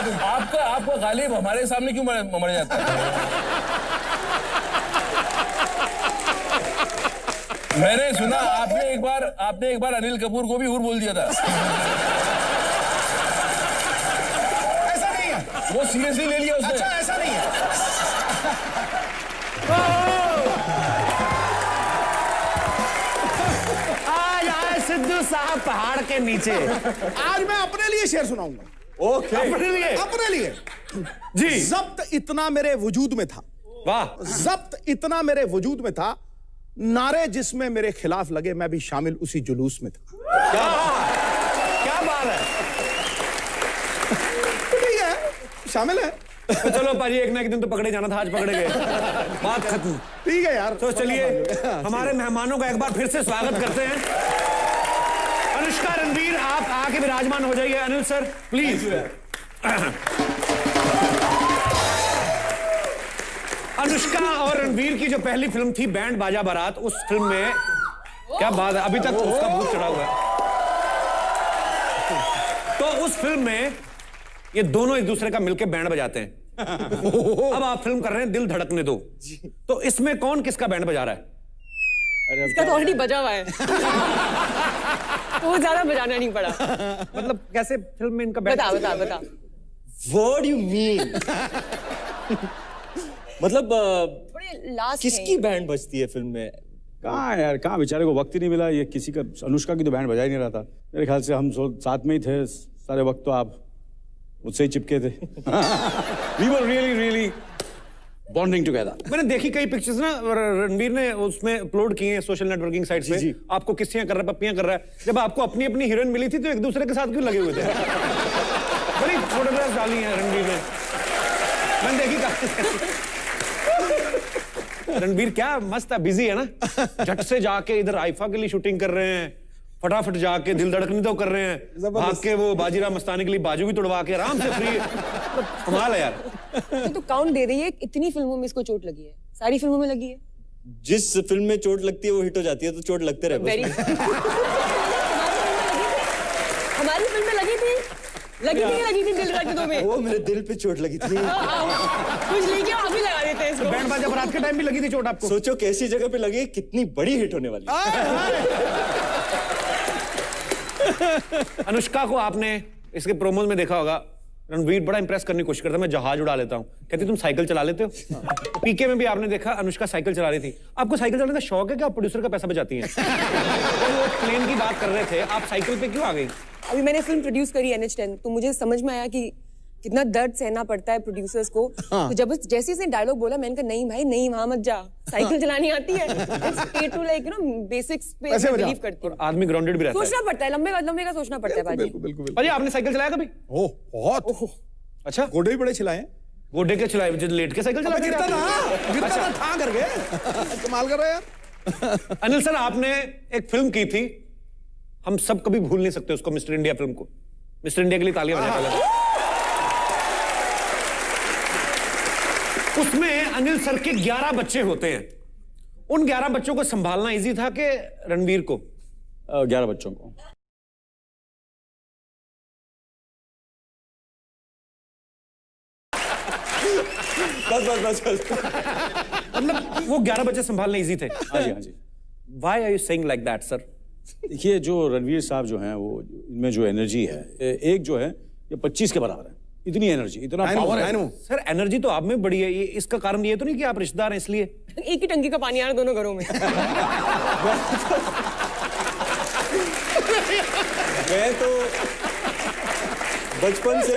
आपका गालिब हमारे सामने क्यों मर जाता है? मैंने सुना आपने एक बार अनिल कपूर को भी हूर बोल दिया था। ऐसा नहीं है, वो सीरियसली ले लिया उसने। अच्छा ऐसा नहीं है। आज आए सिद्धू साहब पहाड़ के नीचे। आज मैं अपने लिए शेर सुनाऊंगा। ओके, अपने लिए जी। जब्त इतना मेरे वजूद में था, वाह, जब्त इतना मेरे वजूद में था, नारे जिसमें मेरे खिलाफ लगे मैं भी शामिल उसी जुलूस में था। क्या बात है। ठीक है, शामिल है। तो चलो पाजी, एक ना एक दिन तो पकड़े जाना था, आज पकड़े गए, बात खत्म। ठीक है यार। तो चलिए हमारे मेहमानों का एक बार फिर से स्वागत करते हैं। अनुष्का, रणवीर, आप आके विराजमान हो जाइए। Anil sir please. अनुष्का और रणवीर की जो पहली फिल्म थी बैंड बाजा बारात, उस फिल्म में क्या बात है, अभी तक उसका भूत चढ़ा हुआ है। तो उस फिल्म में ये दोनों एक दूसरे का मिलके बैंड बजाते हैं। अब आप फिल्म कर रहे हैं दिल धड़कने दो, तो इसमें कौन किसका बैंड बजा रहा है? इसका तो ऑलरेडी बजा हुआ है। तो ज्यादा बजाना नहीं पड़ा। मतलब कैसे फिल्म में इनका बैंड? बता। What do you mean? मतलब किसकी बैंड बजती है फिल्म में? कहाँ यार, कहाँ, बेचारे को वक्त ही नहीं मिला। ये किसी का, अनुष्का की तो बैंड बजा ही नहीं रहा था। मेरे ख्याल से हम साथ में ही थे सारे वक्त, तो आप मुझसे ही चिपके थे। We were really bonding together. मैंने देखी कई पिक्चर्स ना, रणवीर ने उसमें अपलोड किए हैं सोशल नेटवर्किंग साइट्स पे। आपको किस्सियां कर रहा है, पप्पियां कर रहा है। जब आपको अपनी अपनी हीरोइन मिली थी तो एक दूसरे के साथ क्यों लगे हुए थे? बड़ी फोटोग्राफ्स डाली हैं रणवीर ने, मैंने देखी काफी। रणवीर क्या मस्त है, बिजी है ना। झट से जाके इधर आइफा के लिए शूटिंग कर रहे हैं, फटाफट जाके दिल धड़कने दो कर रहे हैं, भाग के वो बाजीराव मस्तानी के लिए बाजू भी तोड़वा के आराम से फ्री। कमाल है यार। तो काउंट दे रही है, इतनी फिल्मों में इसको चोट लगी है, सारी फिल्मों में लगी है। जिस फिल्म में चोट लगती है वो हिट हो जाती है, तो चोट लगते रहे बस। हमारी फिल्म में लगी थी दिल धड़कने दो में। वो मेरे दिल पे चोट लगी थी। कुछ लेके अभी लगा देते हैं इसको। बैंड बाजा बारात के टाइम भी लगी थी चोट आपको? सोचो कैसी जगह पे लगी, कितनी बड़ी हिट होने वाली। अनुष्का को आपने इसके प्रोमोज में देखा होगा, रणवीर बड़ा इंप्रेस करने की कोशिश करता है, मैं जहाज उड़ा लेता हूं, कहती तुम साइकिल चला लेते हो। पीके में भी आपने देखा अनुष्का साइकिल चला रही थी। आपको साइकिल चलाने का शौक है क्या? आप प्रोड्यूसर का पैसा बचाती हैं। तो वो प्लेन की बात कर रहे थे, आप साइकिल पे क्यों आ गई? अभी मैंने फिल्म प्रोड्यूस करी NH10, तो मुझे समझ में आया कि कितना दर्द सहना पड़ता है प्रोड्यूसर्स को। तो जब जैसे इसने डायलॉग बोला, मैंने कहा नहीं भाई नहीं, वहां मत जा, साइकिल चलानी आती है। Pay to like बेसिक्स पे बिलीव करती हूँ। आदमी ग्राउंडेड भी रहता है। सोचना पड़ता है, लंबे का सोचना पड़ता है भाजी। बिल्कुल। भाजी आपने साइकिल चलाया कभी? ओह बहुत। अच्छा, गोडे भी बड़े चलाए हैं। गोडे के चलाए, लेट के साइकिल चला गिरता था ठां करके। कमाल कर रहे हैं यार। अनिल सर, आपने एक फिल्म की थी, हम सब कभी भूल नहीं सकते उसको, मिस्टर इंडिया फिल्म को। मिस्टर इंडिया के लिए तालियां बजाएं। उसमें अनिल सर के 11 बच्चे होते हैं। उन 11 बच्चों को संभालना इजी था कि रणवीर को? 11 बच्चों को। बस। मतलब वो 11 बच्चे संभालने इजी थे? हाँ जी। Why are you saying like that, sir? देखिए, जो रणवीर साहब जो हैं, वो इनमें जो एनर्जी है, एक जो है ये 25 के बराबर है। इतनी एनर्जी, इतना पावर है। सर एनर्जी तो आप में बड़ी है, ये इसका कारण ये तो नहीं कि आप रिश्तेदार हैं इसलिए? एक ही टंकी का पानी आ रहा है दोनों घरों में। मैं तो बचपन से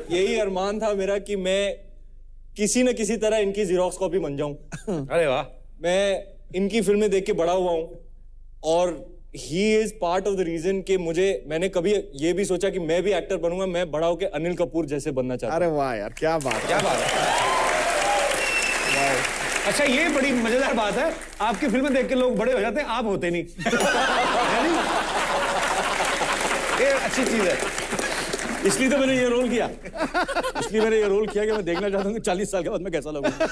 यही अरमान था मेरा कि मैं किसी न किसी तरह इनकी जीरोक्स कॉपी बन जाऊं। अरे वाह। मैं इनकी फिल्में देख के बड़ा हुआ हूं, और he is part of the reason कि मैंने कभी ये भी सोचा कि मैं भी एक्टर बनूंगा, मैं बड़ा होकर अनिल कपूर जैसे बनना चाहता हूं। अरे वाह यार, क्या बात है। अच्छा, ये बड़ी मजेदार बात है, आपकी फिल्में देख के लोग बड़े हो जाते हैं, आप होते नहीं। ये अच्छी चीज है। इसलिए तो मैंने ये रोल किया कि मैं देखना चाहता हूँ कि 40 साल के बाद मैं कैसा लगूंगा।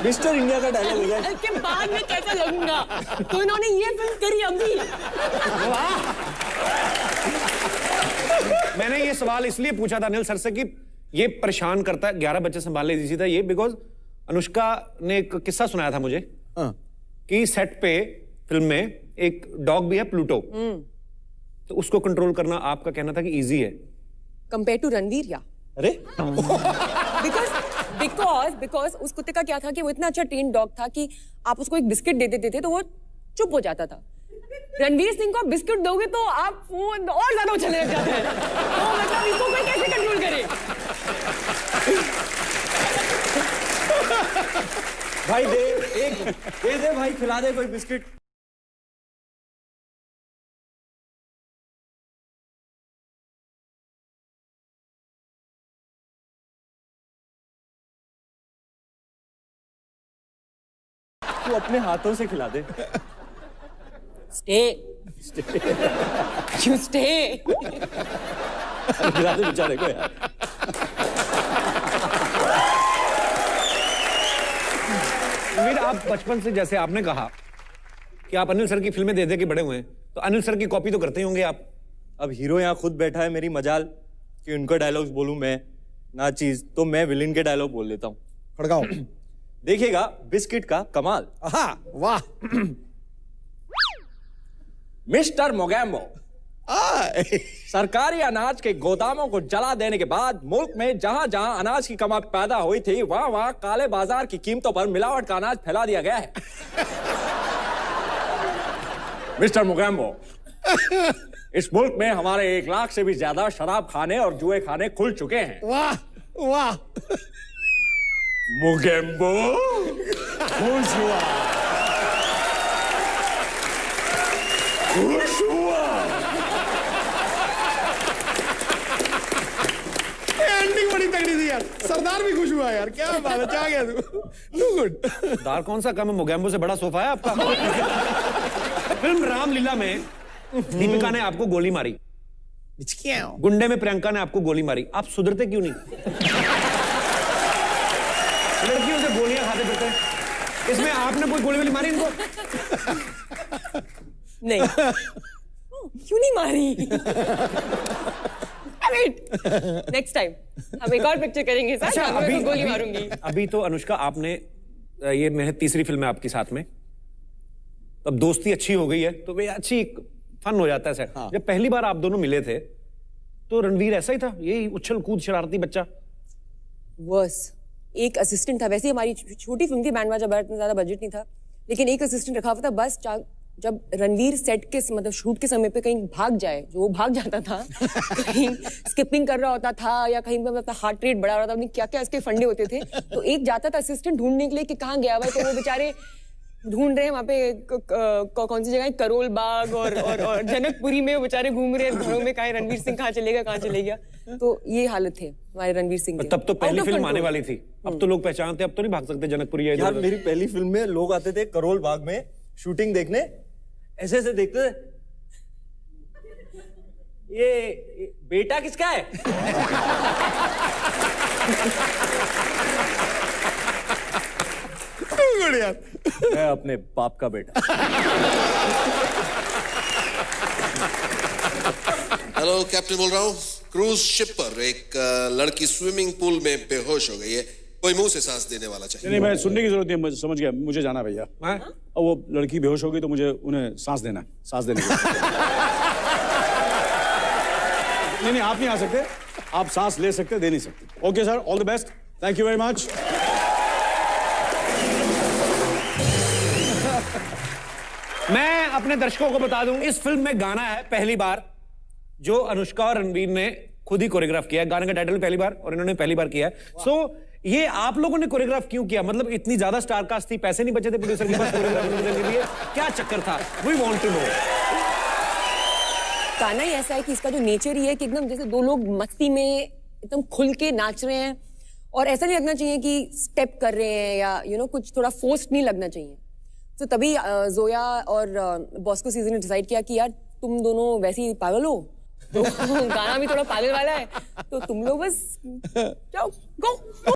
मिस्टर इंडिया का डायलॉग होगा के बाद में कैसा लगूंगा। तो इन्होंने ये फिल्म करी अभी। मैंने ये सवाल इसलिए पूछा था अनिल सर से कि ये परेशान करता है, 11 बच्चे संभालने इजी था ये, बिकॉज अनुष्का ने एक किस्सा सुनाया था मुझे कि सेट पे फिल्म में एक डॉग भी है प्लूटो, तो उसको कंट्रोल करना आपका कहना था कि इजी है कंपेयर टू रणवीर। या अरे बिकॉज उस कुत्ते का क्या था कि वो इतना अच्छा ट्रेन डॉग था कि आप उसको एक बिस्किट दे देते थे तो वो चुप हो जाता था। रणवीर सिंह को आप बिस्किट दोगे तो आप वो और ज्यादा उछलने लग जाते हैं। तो मतलब इसको कोई कैसे कंट्रोल करे? भाई दे भाई, खिला दे कोई बिस्किट। तू अपने हाथों से खिला दे। Stay you stay. खिला दे बेचारे को यार। रणवीर, आप बचपन से, जैसे आपने कहा कि आप अनिल सर की फिल्में दे दे के बड़े हुए हैं, तो अनिल सर की कॉपी तो करते ही होंगे आप। अब हीरो यहाँ खुद बैठा है, मेरी मजाल कि उनका डायलॉग्स बोलूं मैं ना चीज, तो मैं विलेन के डायलॉग बोल लेता हूँ। खड़गाओ। देखिएगा बिस्किट का कमाल। वाह। मिस्टर मोगैम्बो, सरकारी अनाज के गोदामों को जला देने के बाद मुल्क में जहां जहां अनाज की कमी पैदा हुई थी, वहां वहां काले बाजार की कीमतों पर मिलावट का अनाज फैला दिया गया है। मिस्टर मोगैम्बो, इस मुल्क में हमारे 1 लाख से भी ज्यादा शराब खाने और जुए खाने खुल चुके हैं। वाह वाह। मोगैम्बो खुश हुआ, खुश हुआ। एंडिंग बड़ी तगड़ी थी यार, सरदार भी खुश हुआ यार। क्या बात है, क्या गया तू। Too good. दार कौन सा कम है, मोगैम्बो से बड़ा सोफा है आपका। फिल्म रामलीला में दीपिका ने आपको गोली मारी, गुंडे में प्रियंका ने आपको गोली मारी, आप सुधरते क्यों नहीं? लड़कियों से गोलियां खाते फिरते हैं, इसमें आपने कोई गोली वाली मारी इनको? नहीं। क्यों नहीं मारी? नेक्स्ट टाइम हम एक और पिक्चर करेंगे सर। अच्छा, मैं गोली मारूंगी। अभी तो अनुष्का, आपने ये मेरी तीसरी फिल्म है आपकी साथ में, अब दोस्ती अच्छी हो गई है तो वे अच्छी फन हो जाता है सर। हाँ। जब पहली बार आप दोनों मिले थे तो रणवीर ऐसा ही था, यही उछल कूद शरारती बच्चा? वर्स, एक असिस्टेंट था। वैसे हमारी छोटी फिल्म थी, बैंड बाजा बारात में ज्यादा बजट नहीं था, लेकिन एक असिस्टेंट रखा हुआ था बस। जब रणवीर सेट के मतलब शूट के समय पे कहीं भाग जाए, जो वो भाग जाता था, कहीं स्किपिंग कर रहा होता था या कहीं पे अपना हार्ट रेट बढ़ा रहा था, क्या क्या इसके फंडे होते थे, तो एक जाता था असिस्टेंट ढूंढने के लिए कि कहाँ गया भाई, तो वो बेचारे ढूंढ रहे हैं वहाँ पे कौन सी जगह, करोल बाग और जनकपुरी में वो बेचारे घूम रहे हैं घरों में, कहाँ रणवीर सिंह कहाँ चले गया। तो ये हालत थे हमारे रणवीर सिंह के। तब तो पहली फिल्म आने वाली थी, अब तो लोग पहचानते, अब तो नहीं भाग सकते जनकपुरी। यार मेरी पहली फिल्म में लोग आते थे करोल बाग में शूटिंग देखने, ऐसे ऐसे देखते थे, ये बेटा किसका है? यार, मैं अपने बाप का बेटा। हेलो कैप्टन बोल रहा हूँ। क्रूज शिप पर एक लड़की स्विमिंग पूल में बेहोश हो गई है, कोई मुंह से सांस देने वाला चाहिए। नहीं, मैं सुनने की जरूरत नहीं, मुझे समझ गया, मुझे जाना भैया। और वो लड़की बेहोश हो गई तो मुझे उन्हें सांस देना, सांस देने नहीं, आप नहीं आ सकते, आप सांस ले सकते, दे नहीं सकते। Okay sir, all the best, thank you very much. मैं अपने दर्शकों को बता दूं, इस फिल्म में गाना है पहली बार जो अनुष्का और रणवीर ने खुद ही कोरियोग्राफ किया है। गाने का टाइटल पहली बार और इन्होंने पहली बार किया है। सो ये आप लोगों ने कोरियोग्राफ क्यों किया? मतलब इतनी ज्यादा स्टार कास्ट थी, पैसे नहीं बचे थे प्रोड्यूसर के पास कोरियोग्राफर के लिए, क्या चक्कर था? We want to know. गाना ही ऐसा है कि इसका जो नेचर ही है कि एकदम जैसे दो लोग मस्ती में एकदम खुल के नाच रहे हैं, और ऐसा नहीं लगना चाहिए कि स्टेप कर रहे हैं या कुछ थोड़ा फोर्स्ड नहीं लगना चाहिए। तो तभी जोया और बॉस्को सीजन ने डिसाइड किया कि यार तुम दोनों वैसे ही पागल हो, तो गाना भी थोड़ा पागल वाला है, तो तुम लोग बस जाओ, गो।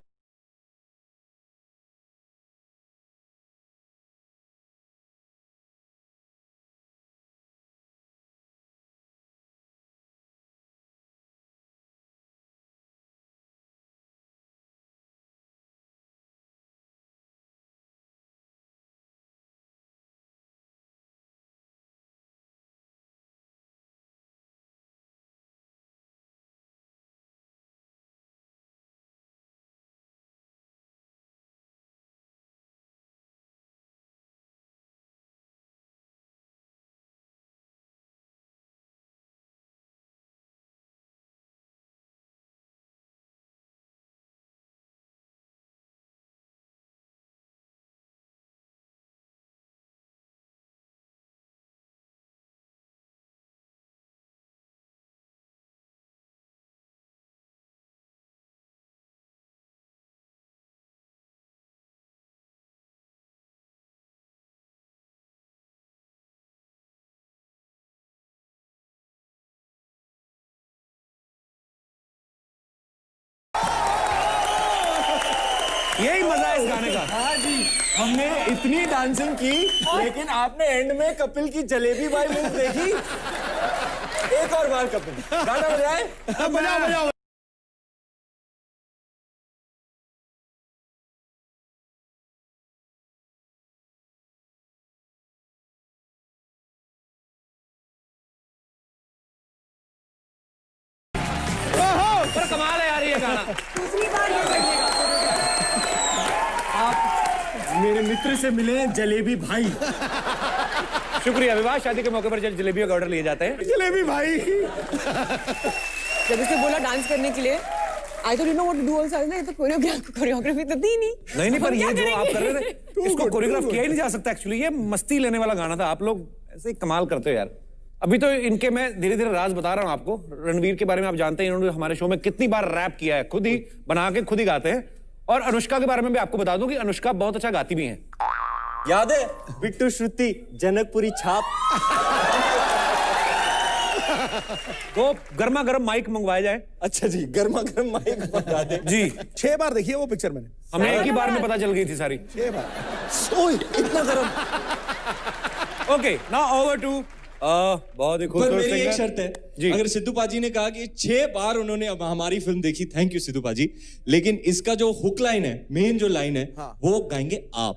यही मजा है इस गाने का। हाँ जी, हमने इतनी डांसिंग की, लेकिन आपने एंड में कपिल की जलेबी भाई मूव देखी। एक और बार कपिल, गाना बजाए। बजाओ बजाओ। पर कमाल है यार ये गाना। दूसरी बार ये करिएगा। आप मेरे मित्र से मिले जलेबी भाई। शुक्रिया विवाह, शादी के मौके पर जब जलेबियों का ऑर्डर लिए जाते हैं। जलेबी भाई। जब उसने बोला डांस करने के लिए, I don't know what to do also, ये तो कोरियोग्राफी तो थी नहीं। नहीं पर ये जो आप कर रहे थे इसको कोरियोग्राफ किया ही नहीं जा सकता एक्चुअली। ये मस्ती लेने वाला गाना था। आप लोग ऐसे ही कमाल करते हो यार। अभी तो इनके मैं धीरे धीरे राज बता रहा हूँ आपको। रणवीर के बारे में आप जानते हैं, इन्होंने हमारे शो में कितनी बार रैप किया है, खुद ही बना के खुद ही गाते हैं। और अनुष्का के बारे में भी आपको बता दूं कि अनुष्का बहुत अच्छा गाती भी है। याद है बिट्टू श्रुति जनकपुरी छाप? तो गर्मा गर्म माइक मंगवाया जाए। अच्छा जी, गर्मा गर्म माइक मंगा दे जी। 6 बार देखी है वो पिक्चर मैंने। हमें एक ही बार में पता चल गई थी सारी। 6 बार। ओए इतना गर्म। ओके नाउ ओवर टू बहुत ही खूबसूरत मेरी एक सिंगर। शर्त है जी। अगर सिद्धू पाजी ने कहा कि 6 बार उन्होंने अब हमारी फिल्म देखी, थैंक यू सिद्धू पाजी, लेकिन इसका जो हुक लाइन है, मेन जो लाइन है, वो गाएंगे आप।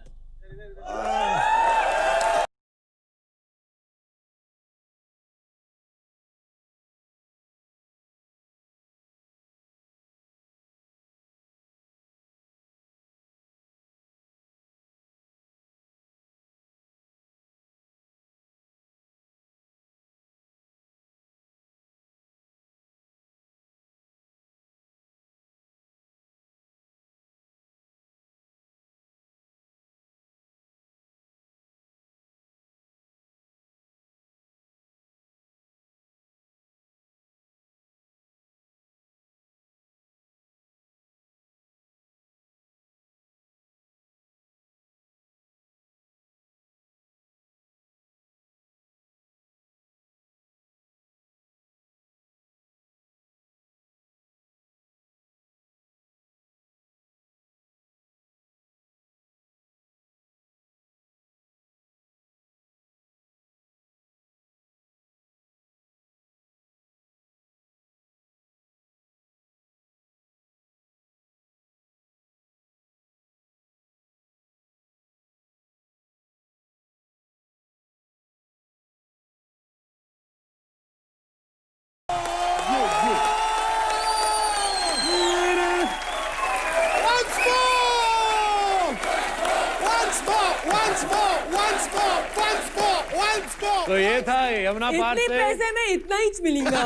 तो ये था यमुना पार से। इतने पैसे में इतना ही मिलेगा।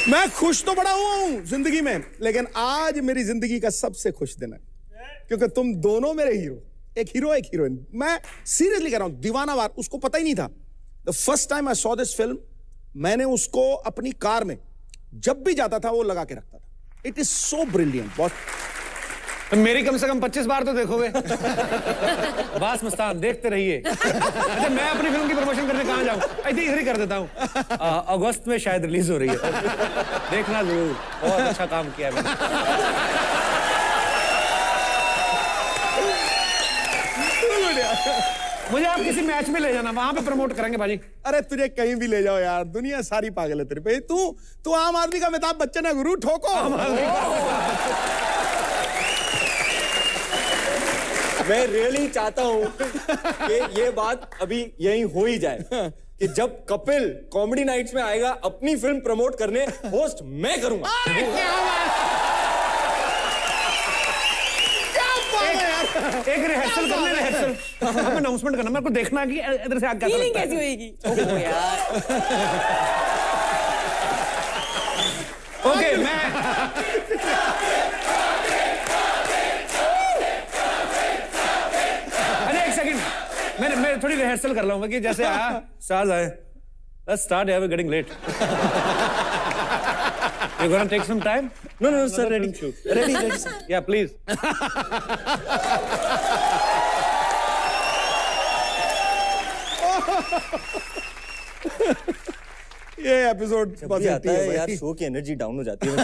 मैं खुश तो बड़ा हुआ हूं जिंदगी में, लेकिन आज मेरी जिंदगी का सबसे खुश दिन है क्योंकि तुम दोनों मेरे हीरो, एक हीरो एक हीरोइन। मैं सीरियसली कह रहा हूं, दीवाना वार उसको पता ही नहीं था। The first time I saw this film, मैंने उसको अपनी कार में जब भी जाता था वो लगा के रखता था। It is so brilliant. बहुत मेरी कम से कम 25 बार तो देखोगे। बास मस्तान देखते रहिए। अच्छा मैं अपनी फिल्म की प्रमोशन करने कहाँ जाऊँ, ऐसे इधर ही कर देता हूँ। अगस्त में शायद रिलीज हो रही है, देखना जरूर। बहुत अच्छा काम किया मैंने। मुझे आप किसी मैच में ले जाना, वहां पे प्रमोट करेंगे भाजी। अरे तुझे कहीं भी ले जाओ यार, दुनिया सारी पागल है तेरे पे। तू आम आदमी का अमिताभ बच्चन है गुरु, ठोको। मैं रियली चाहता हूं कि ये बात अभी यहीं हो ही जाए कि जब कपिल कॉमेडी नाइट्स में आएगा अपनी फिल्म प्रमोट करने, होस्ट मैं करूंगा। एक रिहर्सल करने, रिहर्सल हमें अनाउंसमेंट करना, मेरे को देखना है कि इधर से आगे फीलिंग कैसी होएगी। ओह यार। ओके मैं मैं थोड़ी रिहर्सल कर लूंगा कि जैसे आया स्टार्स आए, let's start, we're getting late. You're gonna take some time? No, sir, ready. Ready, sir. Yeah, please. ये एपिसोड बस भी आता है यार, भाई। शो की एनर्जी डाउन हो जाती है।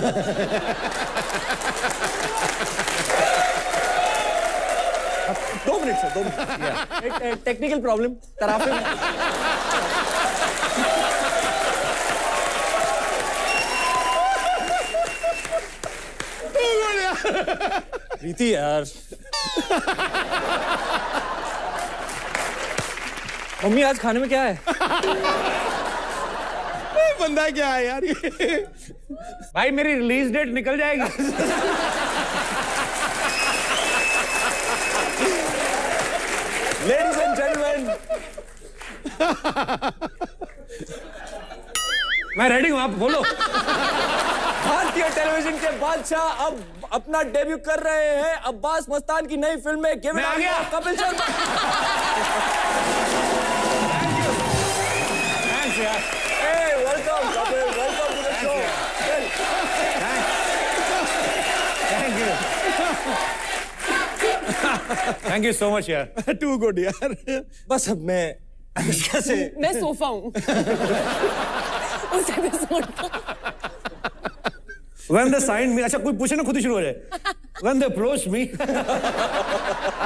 दो मिनट सर, 2 मिनट। टेक्निकल प्रॉब्लम तराफे में। प्रीति यार, मम्मी आज खाने में क्या है? बंदा क्या है यार ये? भाई मेरी रिलीज डेट निकल जाएगी। Ladies and gentlemen, मैं रेडी हूँ, आप बोलो। भारतीय टेलीविजन के बादशाह अब अपना डेब्यू कर रहे हैं। अब्बास मस्तान की नई फिल्म में मैं आ गया। कपिल शर्मा। थैंक्स यार। Hey, welcome Kapil, welcome to the show. Thank you so much यार। टू गुड यार। बस अब मैं कैसे मैं सोफा हूँ उस एपिसोड का। When they signed me, अच्छा कोई पूछे ना खुद ही शुरू हो जाए। When they approached me,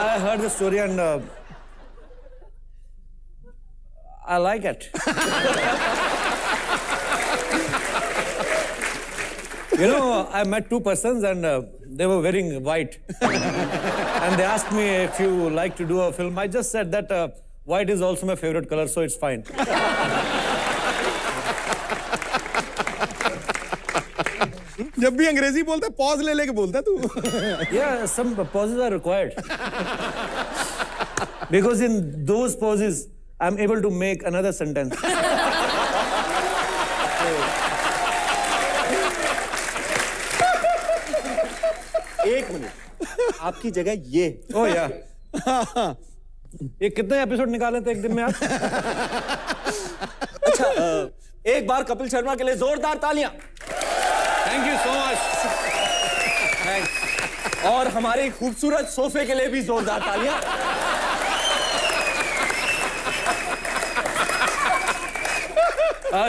I heard the story and I like it. You know, I met two persons and they were wearing white. And they asked me if you like to do a film. I just said that white is also my favorite color, so it's fine. जब भी अंग्रेजी बोलता pause ले लेके बोलता तू। Yeah, some pauses are required. Because in those pauses, I'm able to make another sentence. एक minute, आपकी जगह ये। Oh yeah. ये कितने एपिसोड निकाले थे एक दिन में आप? अच्छा, एक बार कपिल शर्मा के लिए जोरदार तालियां। Thank you so much. Thanks. और हमारे खूबसूरत सोफे के लिए भी जोरदार तालियां।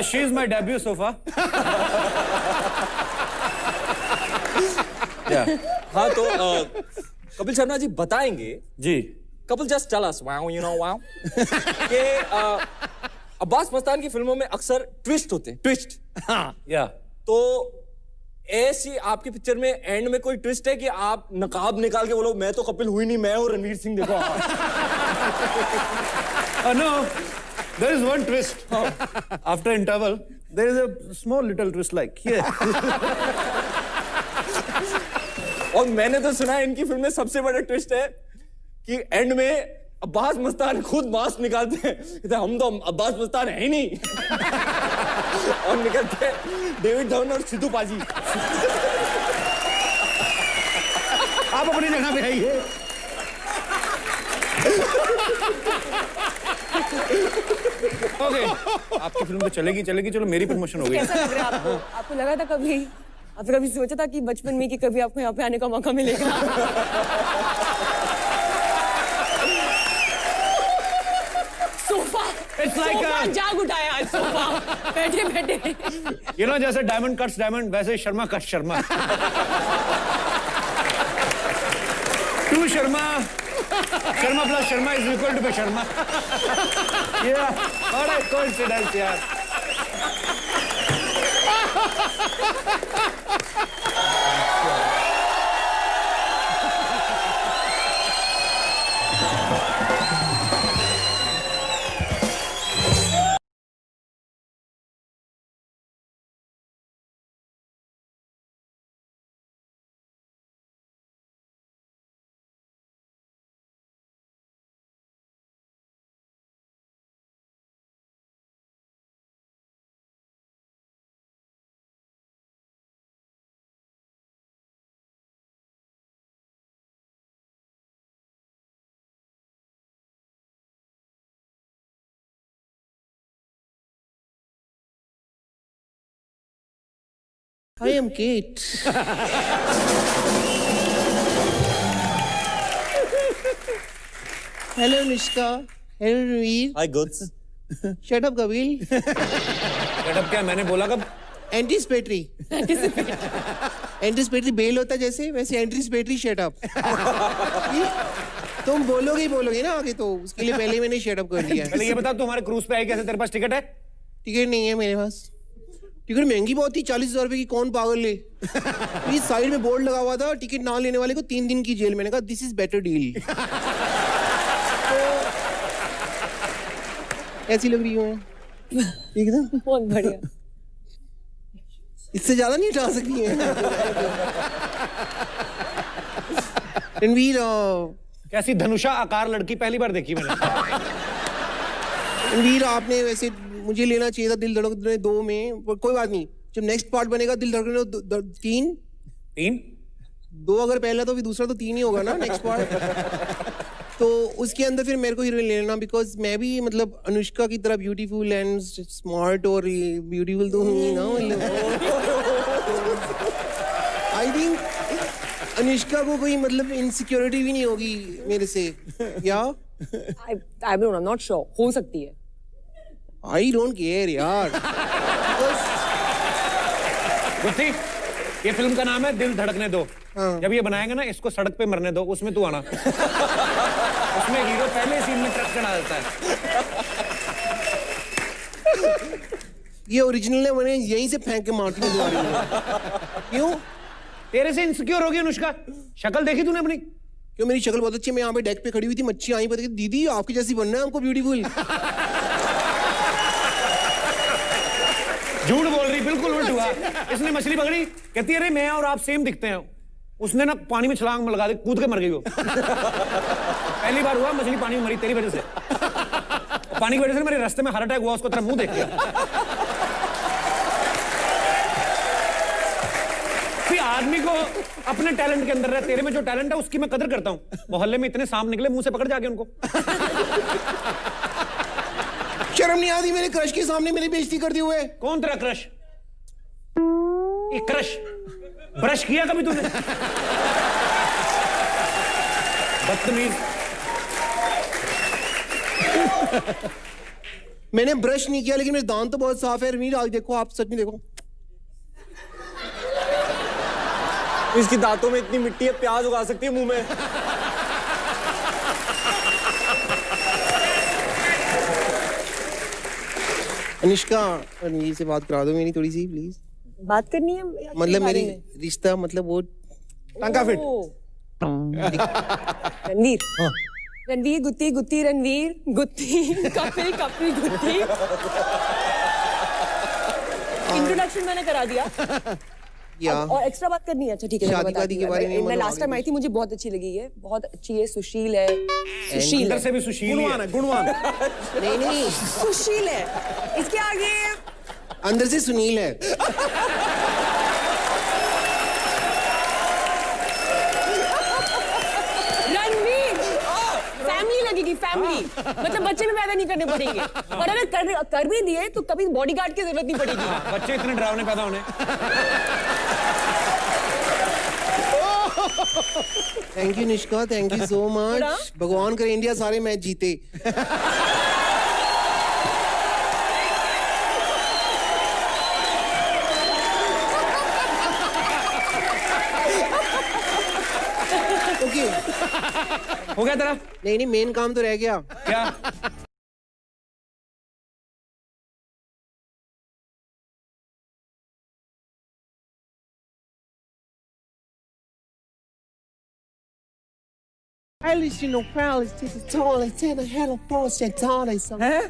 She is my debut sofa. Yeah. हाँ तो कपिल शर्मा जी बताएंगे जी। Kapil just tell us, wow you know wow, कि अब्बास मस्तान की फिल्मों में अक्सर ट्विस्ट होते हैं। ट्विस्ट। हाँ। या। तो ऐसी आपकी पिक्चर में एंड में कोई ट्विस्ट है कि आप नकाब निकाल के बोलो मैं तो कपिल हुई नहीं, मैं और रणवीर सिंह देखो। No, there is one twist. After interval, there is a small little twist like here. और मैंने तो सुना है इनकी फिल्म में सबसे बड़ा ट्विस्ट है कि एंड में अब्बास मस्तान खुद मास्क निकालते हैं, कहते हैं हम तो अब्बास मस्तान है ही नहीं। और निकलते हैं डेविड धवन और सिद्धू पाजी। आप अपनी जगह पे आइए। ओके, आपकी फिल्म तो चलेगी चलेगी, चलो मेरी प्रमोशन हो गई। कैसा लग रहा है आपको? आपको लगा था कभी, आपने कभी सोचा था कि बचपन में कि कभी आपको यहाँ पे आने का मौका मिलेगा? Sofa, It's like sofa a... जाग उठाया आज सोफा बैठे बैठे। You know, जैसे डायमंड कट्स डायमंड, वैसे Sharma cuts Sharma. Two Sharma, Sharma plus Sharma is equal to Sharma. Yeah, what a coincidence यार। I am Kate. Hello, Nishka. Hello, Ravir. Hi, goods. Shut up Kapil. Shut up क्या मैंने बोला कब? एंटीसिपेटरी। एंटीसिपेटरी बेल होता है जैसे, वैसे एंटीसिपेटरी शट अप। तुम बोलोगे ही बोलोगे ना आगे, तो उसके लिए पहले मैंने शट अप कर दिया। पहले ये बता, तुम्हारे क्रूज पे आई कैसे? तेरे पास टिकट है? टिकट नहीं है मेरे पास। टिकट महंगी बहुत थी, 40,000 रुपए की, कौन पागल ले। ये साइड में बोर्ड लगा हुआ था, टिकट ना लेने वाले को 3 दिन की जेल। मैंने कहा दिस इज बेटर डील। कैसी लग रही हूँ मैं? एकदम बहुत बढ़िया। इससे ज्यादा नहीं उठा सकती है। रणवीर, कैसी धनुषा आकार लड़की पहली बार देखी मैंने। रणवीर, आपने वैसे मुझे लेना चाहिए था दिल धड़कने 2 में, पर कोई बात नहीं। जब नेक्स्ट पार्ट बनेगा दिल धड़कने 3 2 अगर पहला तो भी दूसरा तो 3 ही होगा ना नेक्स्ट पार्ट। तो उसके अंदर फिर मेरे को हीरोइन ले लेना, बिकॉज मैं भी मतलब अनुष्का की तरह ब्यूटीफुल एंड स्मार्ट और ब्यूटीफुल तो हूँ ना। आई थिंक अनुष्का को कोई मतलब इनसिक्योरिटी भी नहीं होगी मेरे से, या? I don't know, I am not sure, हो सकती है। आई डोंट केयर यार। गुत्ती, ये फिल्म का नाम है दिल धड़कने दो। जब ये बनाएंगे ना, इसको सड़क पे मरने दो, उसमें तू आना। उसमें हीरो पहले सीन में ट्रक चढ़ा देता है। ये ओरिजिनल है, मैंने यहीं से फेंक के मारती हूँ दोबारा। क्यों? तेरे से इनसिक्योर होगी अनुष्का। शक्ल देखी तूने अपनी? क्यों, मेरी शक्ल बहुत अच्छी है। मैं यहाँ पे डेक पे खड़ी हुई थी, मच्छी आई, पता दीदी आपकी जैसी बनना है हमको ब्यूटीफुल। झूठ बोल रही, बिल्कुल उल्ट हुआ। इसने मछली पकड़ी, कहती है अरे मैं और आप सेम दिखते हैं। उसने ना पानी में छलांग लगा दी, कूद के मर गई वो। पहली बार हुआ मछली पानी में मरी तेरी वजह से। पानी की वजह से मेरे रास्ते में हार्ट अटैक हुआ, उसको तेरा मुंह देख के। आदमी को अपने टैलेंट के अंदर रहे। तेरे में जो टैलेंट है उसकी मैं कदर करता हूँ। मोहल्ले में इतने सांप निकले, मुंह से पकड़ जाके उनको। शर्म नहीं आती मेरे क्रश के सामने मेरी बेइज्जती करते हुए? कौन तेरा क्रश? एक क्रश ब्रश किया कभी तूने? बदतमीज। मैंने ब्रश नहीं किया, लेकिन मेरे दांत तो बहुत साफ है। रणवीर, आज देखो, आप सच में देखो। इसकी दांतों में इतनी मिट्टी है, प्याज उगा सकती है मुंह में। अनुष्का, रणवीर से बात करा दो मेरी थोड़ी सी प्लीज। बात करनी है मतलब मेरी रिश्ता, मतलब वो टंका फिट। रणवीर, रणवीर गुत्ती गुत्ती रणवीर गुत्ती कपिल कपिल गुत्ती। इंट्रोडक्शन मैंने करा दिया। और एक्स्ट्रा बात करनी है? अच्छा ठीक है, शादी के बारे में। मैं लास्ट टाइम आई थी, मुझे बहुत अच्छी लगी है, बहुत अच्छी है, सुशील है। सुशील अंदर से भी सुशील है। गुणवान। नहीं सुशील है। इसके आगे अंदर से सुनील है। रणवीर, फैमिली लगेगी, फैमिली। मतलब बच्चे भी पैदा नहीं करने पड़ेंगे, और अगर कर भी दिए तो कभी बॉडीगार्ड की जरूरत नहीं पड़ेगी। बच्चे इतने डरावने पैदा होने। Thank you Nishka, thank you so much. भगवान करे इंडिया सारे मैच जीते। ओके, हो गया तेरा? नहीं, मेन काम तो रह गया। क्या? Alice no palace to the tallest to the head of force that tallest. Huh?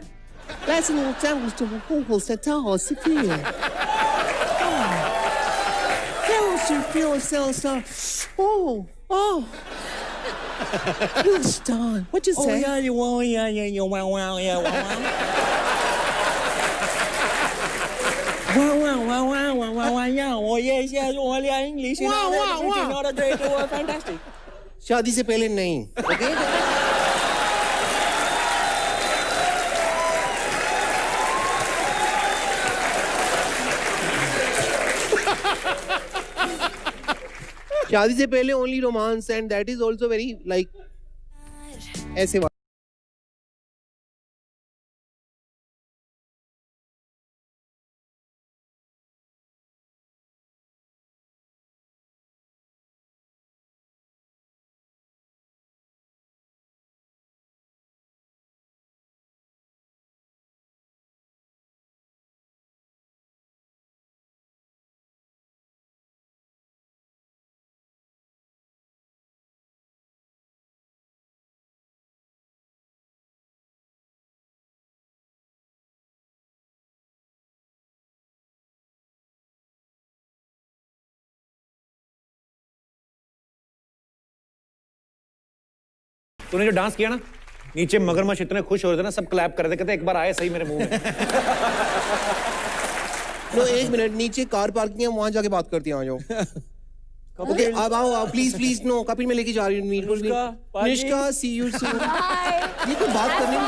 That's no jungles to the Google that tallest to feel. Feels you feel cells. Oh. You stun. What you say? Oh yeah, wow, yeah, wow. Wow, yeah, oh yes, oh yeah, English, you know that, you know the great, fantastic. शादी से पहले नहीं, okay? शादी से पहले only romance, and that is also very like ऐसे तूने जो डांस किया ना, नीचे मगरमच्छ इतने खुश हो रहे थे ना, सब क्लैप कर रहे थे, कहते एक बार आए सही मेरे मुंह में। तो एक मिनट, नीचे कार पार्किंग है, वहां जाके बात करती हैं। आ जाओ। ओके, अब आओ प्लीज प्लीज। नो कपिल, मैं लेके जा रही हूँ। निष्का, सी यू सून। ये तो बात करने में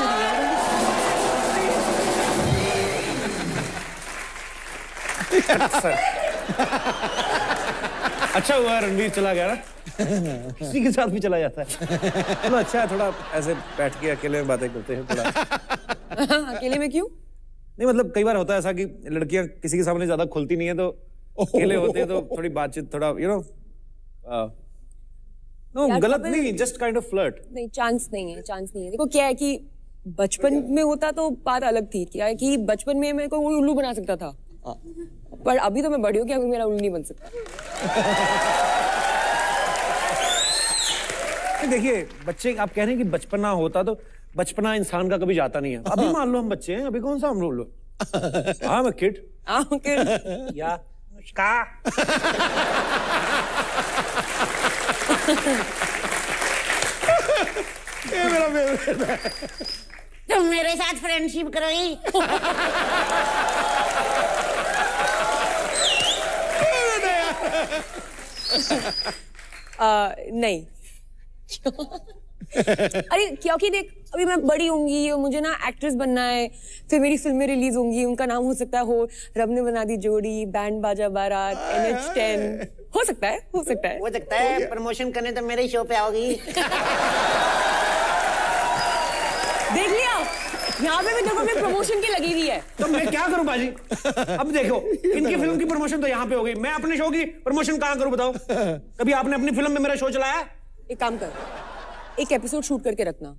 अच्छा हुआ रणवीर चला गया ना, किसी के साथ भी चला जाता है। चलो अच्छा है, थोड़ा ऐसे बैठ के अकेले में बातें करते हैं थोड़ा। अकेले में क्यों? नहीं मतलब कई बार होता है ऐसा कि लड़कियां किसी के सामने ज्यादा खुलती नहीं है, तो अकेले होते हैं तो थोड़ी बातचीत, थोड़ा गलत नहीं, जस्ट काइंड ऑफ फ्लर्ट। नहीं, चांस नहीं है, चांस नहीं है। देखो क्या है कि बचपन में होता तो बात अलग थी। क्या है कि बचपन में मेरे को उल्लू बना सकता था, पर अभी तो मैं बड़ी हूँ कि अभी मेरा उल्लू नहीं बन सकता। देखिए बच्चे, आप कह रहे हैं कि बचपना होता, तो बचपना इंसान का कभी जाता नहीं है। अभी मान लो हम बच्चे हैं, अभी कौन सा हम लोग। हाँ मैं किड या नुष्का। ये मेरा फेवरेट है। तुम मेरे साथ फ्रेंडशिप करोगी? नहीं। अरे क्योंकि देख, अभी मैं बड़ी होंगी और मुझे ना एक्ट्रेस बनना है, फिर मेरी फिल्में रिलीज होंगी, उनका नाम हो सकता है हो रब ने बना दी जोड़ी, बैंड बाजा बारात, NH10। हो सकता है, हो सकता है, हो सकता है। प्रमोशन करने तो मेरे ही शो पे आओगी। देख लिया, यहाँ पे भी देखो मैं प्रमोशन की लगी हुई है। तो मैं क्या करूं बाजी? अब देखो, इनकी फिल्म की प्रमोशन तो यहाँ पे हो गई, मैं अपने शो की प्रमोशन कहाँ करूं बताओ? कभी आपने अपनी फिल्म में मेरा शो चलाया? एक काम कर, एक एपिसोड शूट करके रखना,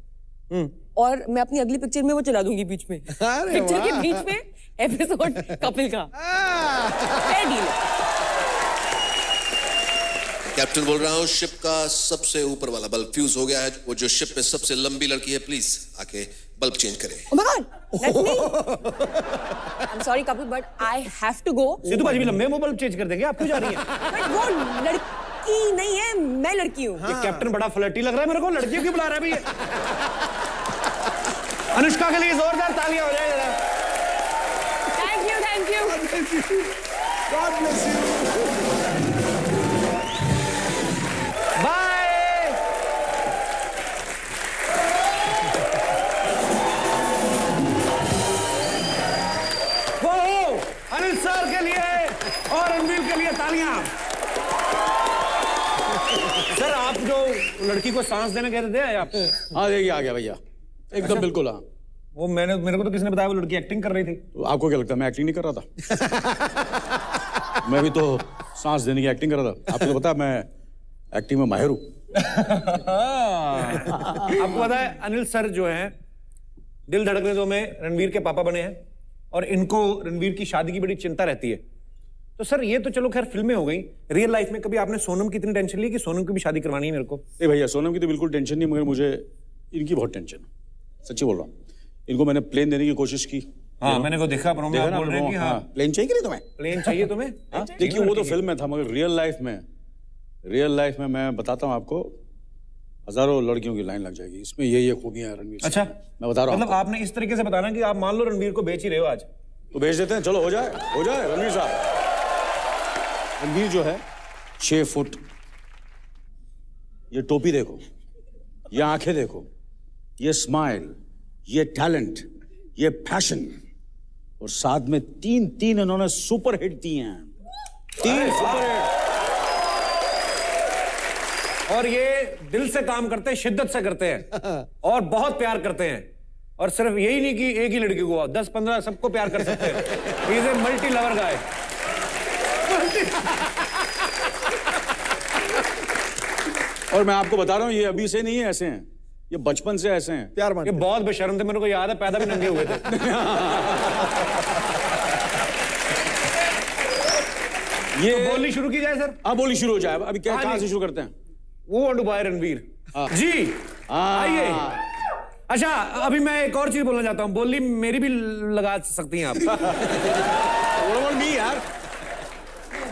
और मैं अपनी अगली पिक्चर में वो चला दूंगी बीच में। पिक्चर के बीच में एपिसोड कपिल का। क्या डील है? कैप्टन बोल रहा हूँ, शिप का सबसे ऊपर वाला बल्ब फ्यूज हो गया है। वो जो शिप में सबसे लंबी लड़की है, प्लीज आके बल्ब चेंज करें। Oh my God, that's me. I'm sorry Kapil, but I have to go. Sidhu बाजी भी लंबे, वो बल्ब चेंज कर देंगे, आप क्यों जा रही हैं? But वो लड़की नहीं है, मैं लड़की हूँ। ये कैप्टन बड़ा फ्लर्टी लग रहा है मेरे को, लड़कियों क्यों बुला रहा है भैया? अनुष्का के लिए जोरदार तालियां हो जाए जरा। Thank you, thank you. God bless you. Anil sir के लिए और रणवीर के लिए तालियां। सर आप जो लड़की को सांस देने कहते थे आप? हाँ देखिए आ गया भैया, एकदम बिल्कुल। हाँ वो मेरे को तो किसने बताया वो लड़की एक्टिंग कर रही थी। तो आपको क्या लगता है मैं एक्टिंग नहीं कर रहा था? मैं भी तो सांस देने की एक्टिंग कर रहा था। आपको तो पता है मैं एक्टिंग में माहिर हूँ। आपको पता है अनिल सर जो हैं दिल धड़कने दो में रणवीर के पापा बने हैं, और इनको रणवीर की शादी की बड़ी चिंता रहती है। तो सर ये तो चलो खैर फिल्में हो गई, रियल लाइफ में कभी आपने सोनम की इतनी टेंशन ली कि सोनम की भी शादी करवानी है मेरे को? नहीं भैया, सोनम की तो बिल्कुल टेंशन नहीं, मगर मुझे इनकी बहुत टेंशन है, सच्ची बोल रहा हूँ। इनको मैंने प्लेन देने की कोशिश की। हाँ मैंने को देखा, बोल रहे हैं कि हाँ प्लेन चाहिए कि नहीं तुम्हें? प्लेन चाहिए तुम्हें? देखिए वो तो फिल्म में था, मगर रियल लाइफ में मैं बताता हूँ आपको, हजारों लड़कियों की लाइन लग जाएगी। इसमें ये खूबियां रणवीर। अच्छा मैं बता रहा हूँ, मतलब आपने इस तरीके से बताना कि आप मान लो रणवीर को बेच ही रहे हो आज, तो भेज देते हैं। चलो हो जाए रणवीर साहब। रणवीर जो है 6 फुट, ये टोपी देखो, ये आंखें देखो, ये स्माइल, ये टैलेंट, ये फैशन, और साथ में तीन इन्होंने सुपर हिट दिए हैं। 3 सुपर हिट। और ये दिल से काम करते हैं, शिद्दत से करते हैं, और बहुत प्यार करते हैं। और सिर्फ यही नहीं कि एक ही लड़की को, 10-15 सबको प्यार कर सकते हैं। He is a multi lover guy. और मैं आपको बता रहा हूं, ये अभी से नहीं है ऐसे हैं, ये बचपन से ऐसे हैं। प्यार मानते ये बहुत बेशर्म थे, मेरे को याद है, पैदा भी नंगे हुए थे। ये तो बोलनी शुरू की जाए सर? हाँ बोली शुरू हो जाए। अभी क्या कहां से शुरू करते हैं? वो वांट टू बाय रणवीर जी, आइए। अच्छा अभी मैं एक और चीज बोलना चाहता हूँ, बोली मेरी भी लगा सकती हैं आप। यार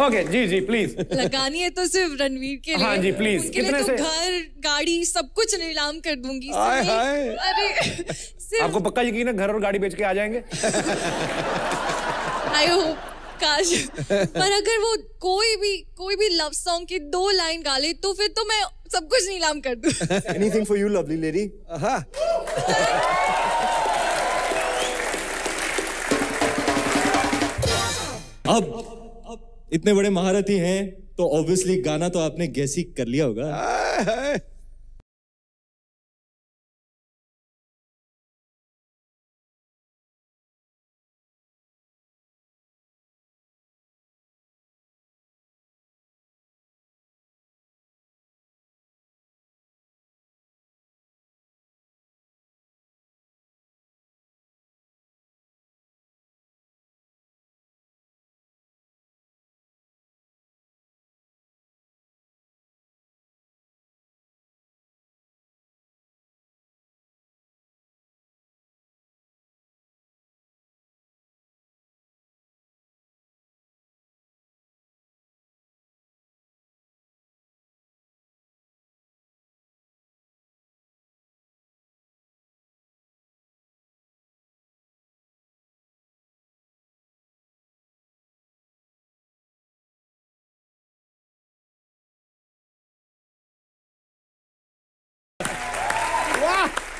ओके जी जी प्लीज लगानी है तो सिर्फ रणवीर के लिए। हाँ जी, please। उनके लिए कितने तो से? घर गाड़ी सब कुछ नीलाम कर दूंगी। हाय, हाय। अरे सिर्फ आपको पक्का यकीन है घर और गाड़ी बेच के आ जाएंगे? आई होप काश। पर अगर वो कोई भी लव सॉन्ग की 2 लाइन गा ले तो फिर तो मैं सब कुछ नीलाम कर दूं। Anything for you lovely lady. अब इतने बड़े महारथी हैं तो ऑब्वियसली गाना तो आपने गैस ही कर लिया होगा।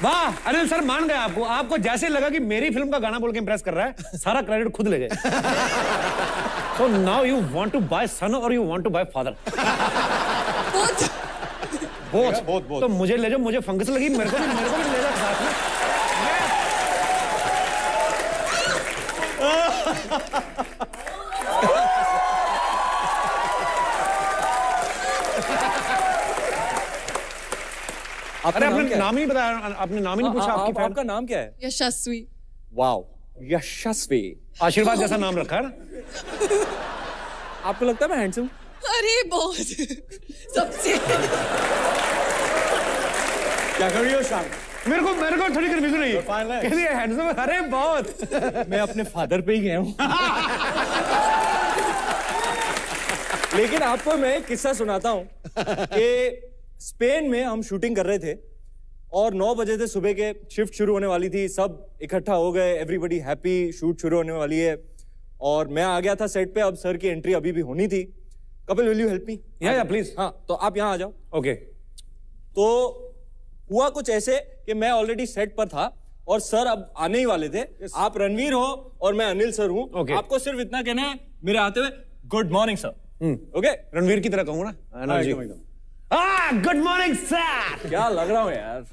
वाह अनिल सर, मान गए आपको। आपको जैसे लगा कि मेरी फिल्म का गाना बोल के इंप्रेस कर रहा है, सारा क्रेडिट खुद ले गए। So now you want to buy son or you want to buy father? Both. तो मुझे ले जाओ, मुझे फंगस लगी, मेरे को भी ले जाओ साथ में। अरे आपने नाम ही बताया, आपने नाम ही नहीं पूछा। आपका नाम क्या है? यशस्वी। वाओ, यशस्वी। आशीर्वाद जैसा नाम रखा है ना। आपको लगता है मैं हैंडसम? अरे बहुत सबसे। क्या कर रही हो शाम? मेरे को थोड़ी कन्फ्यूजन है। कहती है हैंडसम। अरे बहुत। मैं अपने फादर पे ही गया हूँ। लेकिन आपको मैं एक किस्सा सुनाता हूँ कि स्पेन में हम शूटिंग कर रहे थे और 9 बजे से सुबह के शिफ्ट शुरू होने वाली थी। सब इकट्ठा हो गए, एवरीबडी हैप्पी, शूट शुरू होने वाली है। और मैं आ गया था सेट पे। अब सर की एंट्री अभी भी होनी थी। Kapil, will you help me? या प्लीज। हाँ, तो आप यहाँ आ जाओ। ओके। तो हुआ कुछ ऐसे कि मैं ऑलरेडी सेट पर था और सर अब आने ही वाले थे। आप रणवीर हो और मैं अनिल सर हूँ। आपको सिर्फ इतना कहना है मेरे आते हुए, good morning sir. Okay, Ranveer की तरह कहूँ ना? Good morning sir. क्या लग रहा हूँ यार।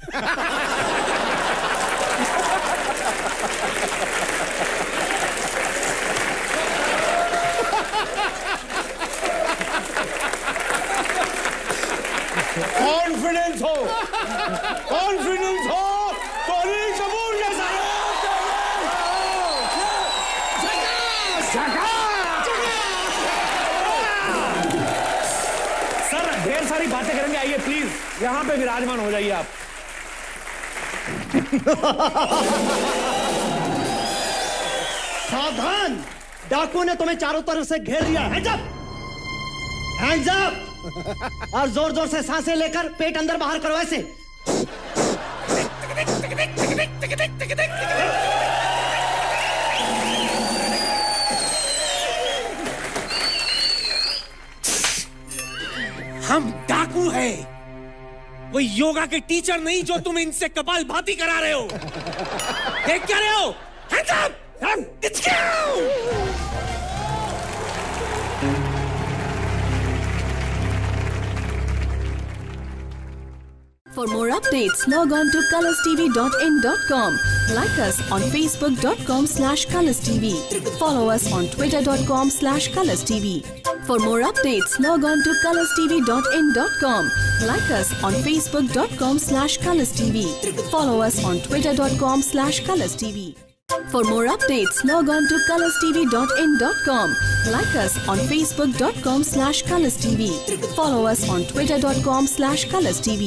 कॉन्फिडेंस हो तो अनिल कपूर जैसा। सर ढेर सारी बातें करेंगे, आइए प्लीज यहाँ पे विराजमान हो जाइए आप। सावधान, डाकुओं ने तुम्हें चारों तरफ से घेर लिया। Hands up, hands up. और जोर जोर से सांसें लेकर पेट अंदर बाहर करो ऐसे। हम डाकू हैं, वो योगा के टीचर नहीं जो तुम इनसे कपालभाति करा रहे हो। देख क्या रहे हो? Hands up! Let's go! For more updates, log on to colorstv.in.com. Like us on facebook.com/colorstv. Follow us on twitter.com/colorstv. For more updates, log on to colorstv.in.com. Like us on facebook.com/colorstv. Follow us on twitter.com/colorstv. For more updates, log on to colorstv.in.com. Like us on facebook.com/colorstv. Follow us on twitter.com/colorstv.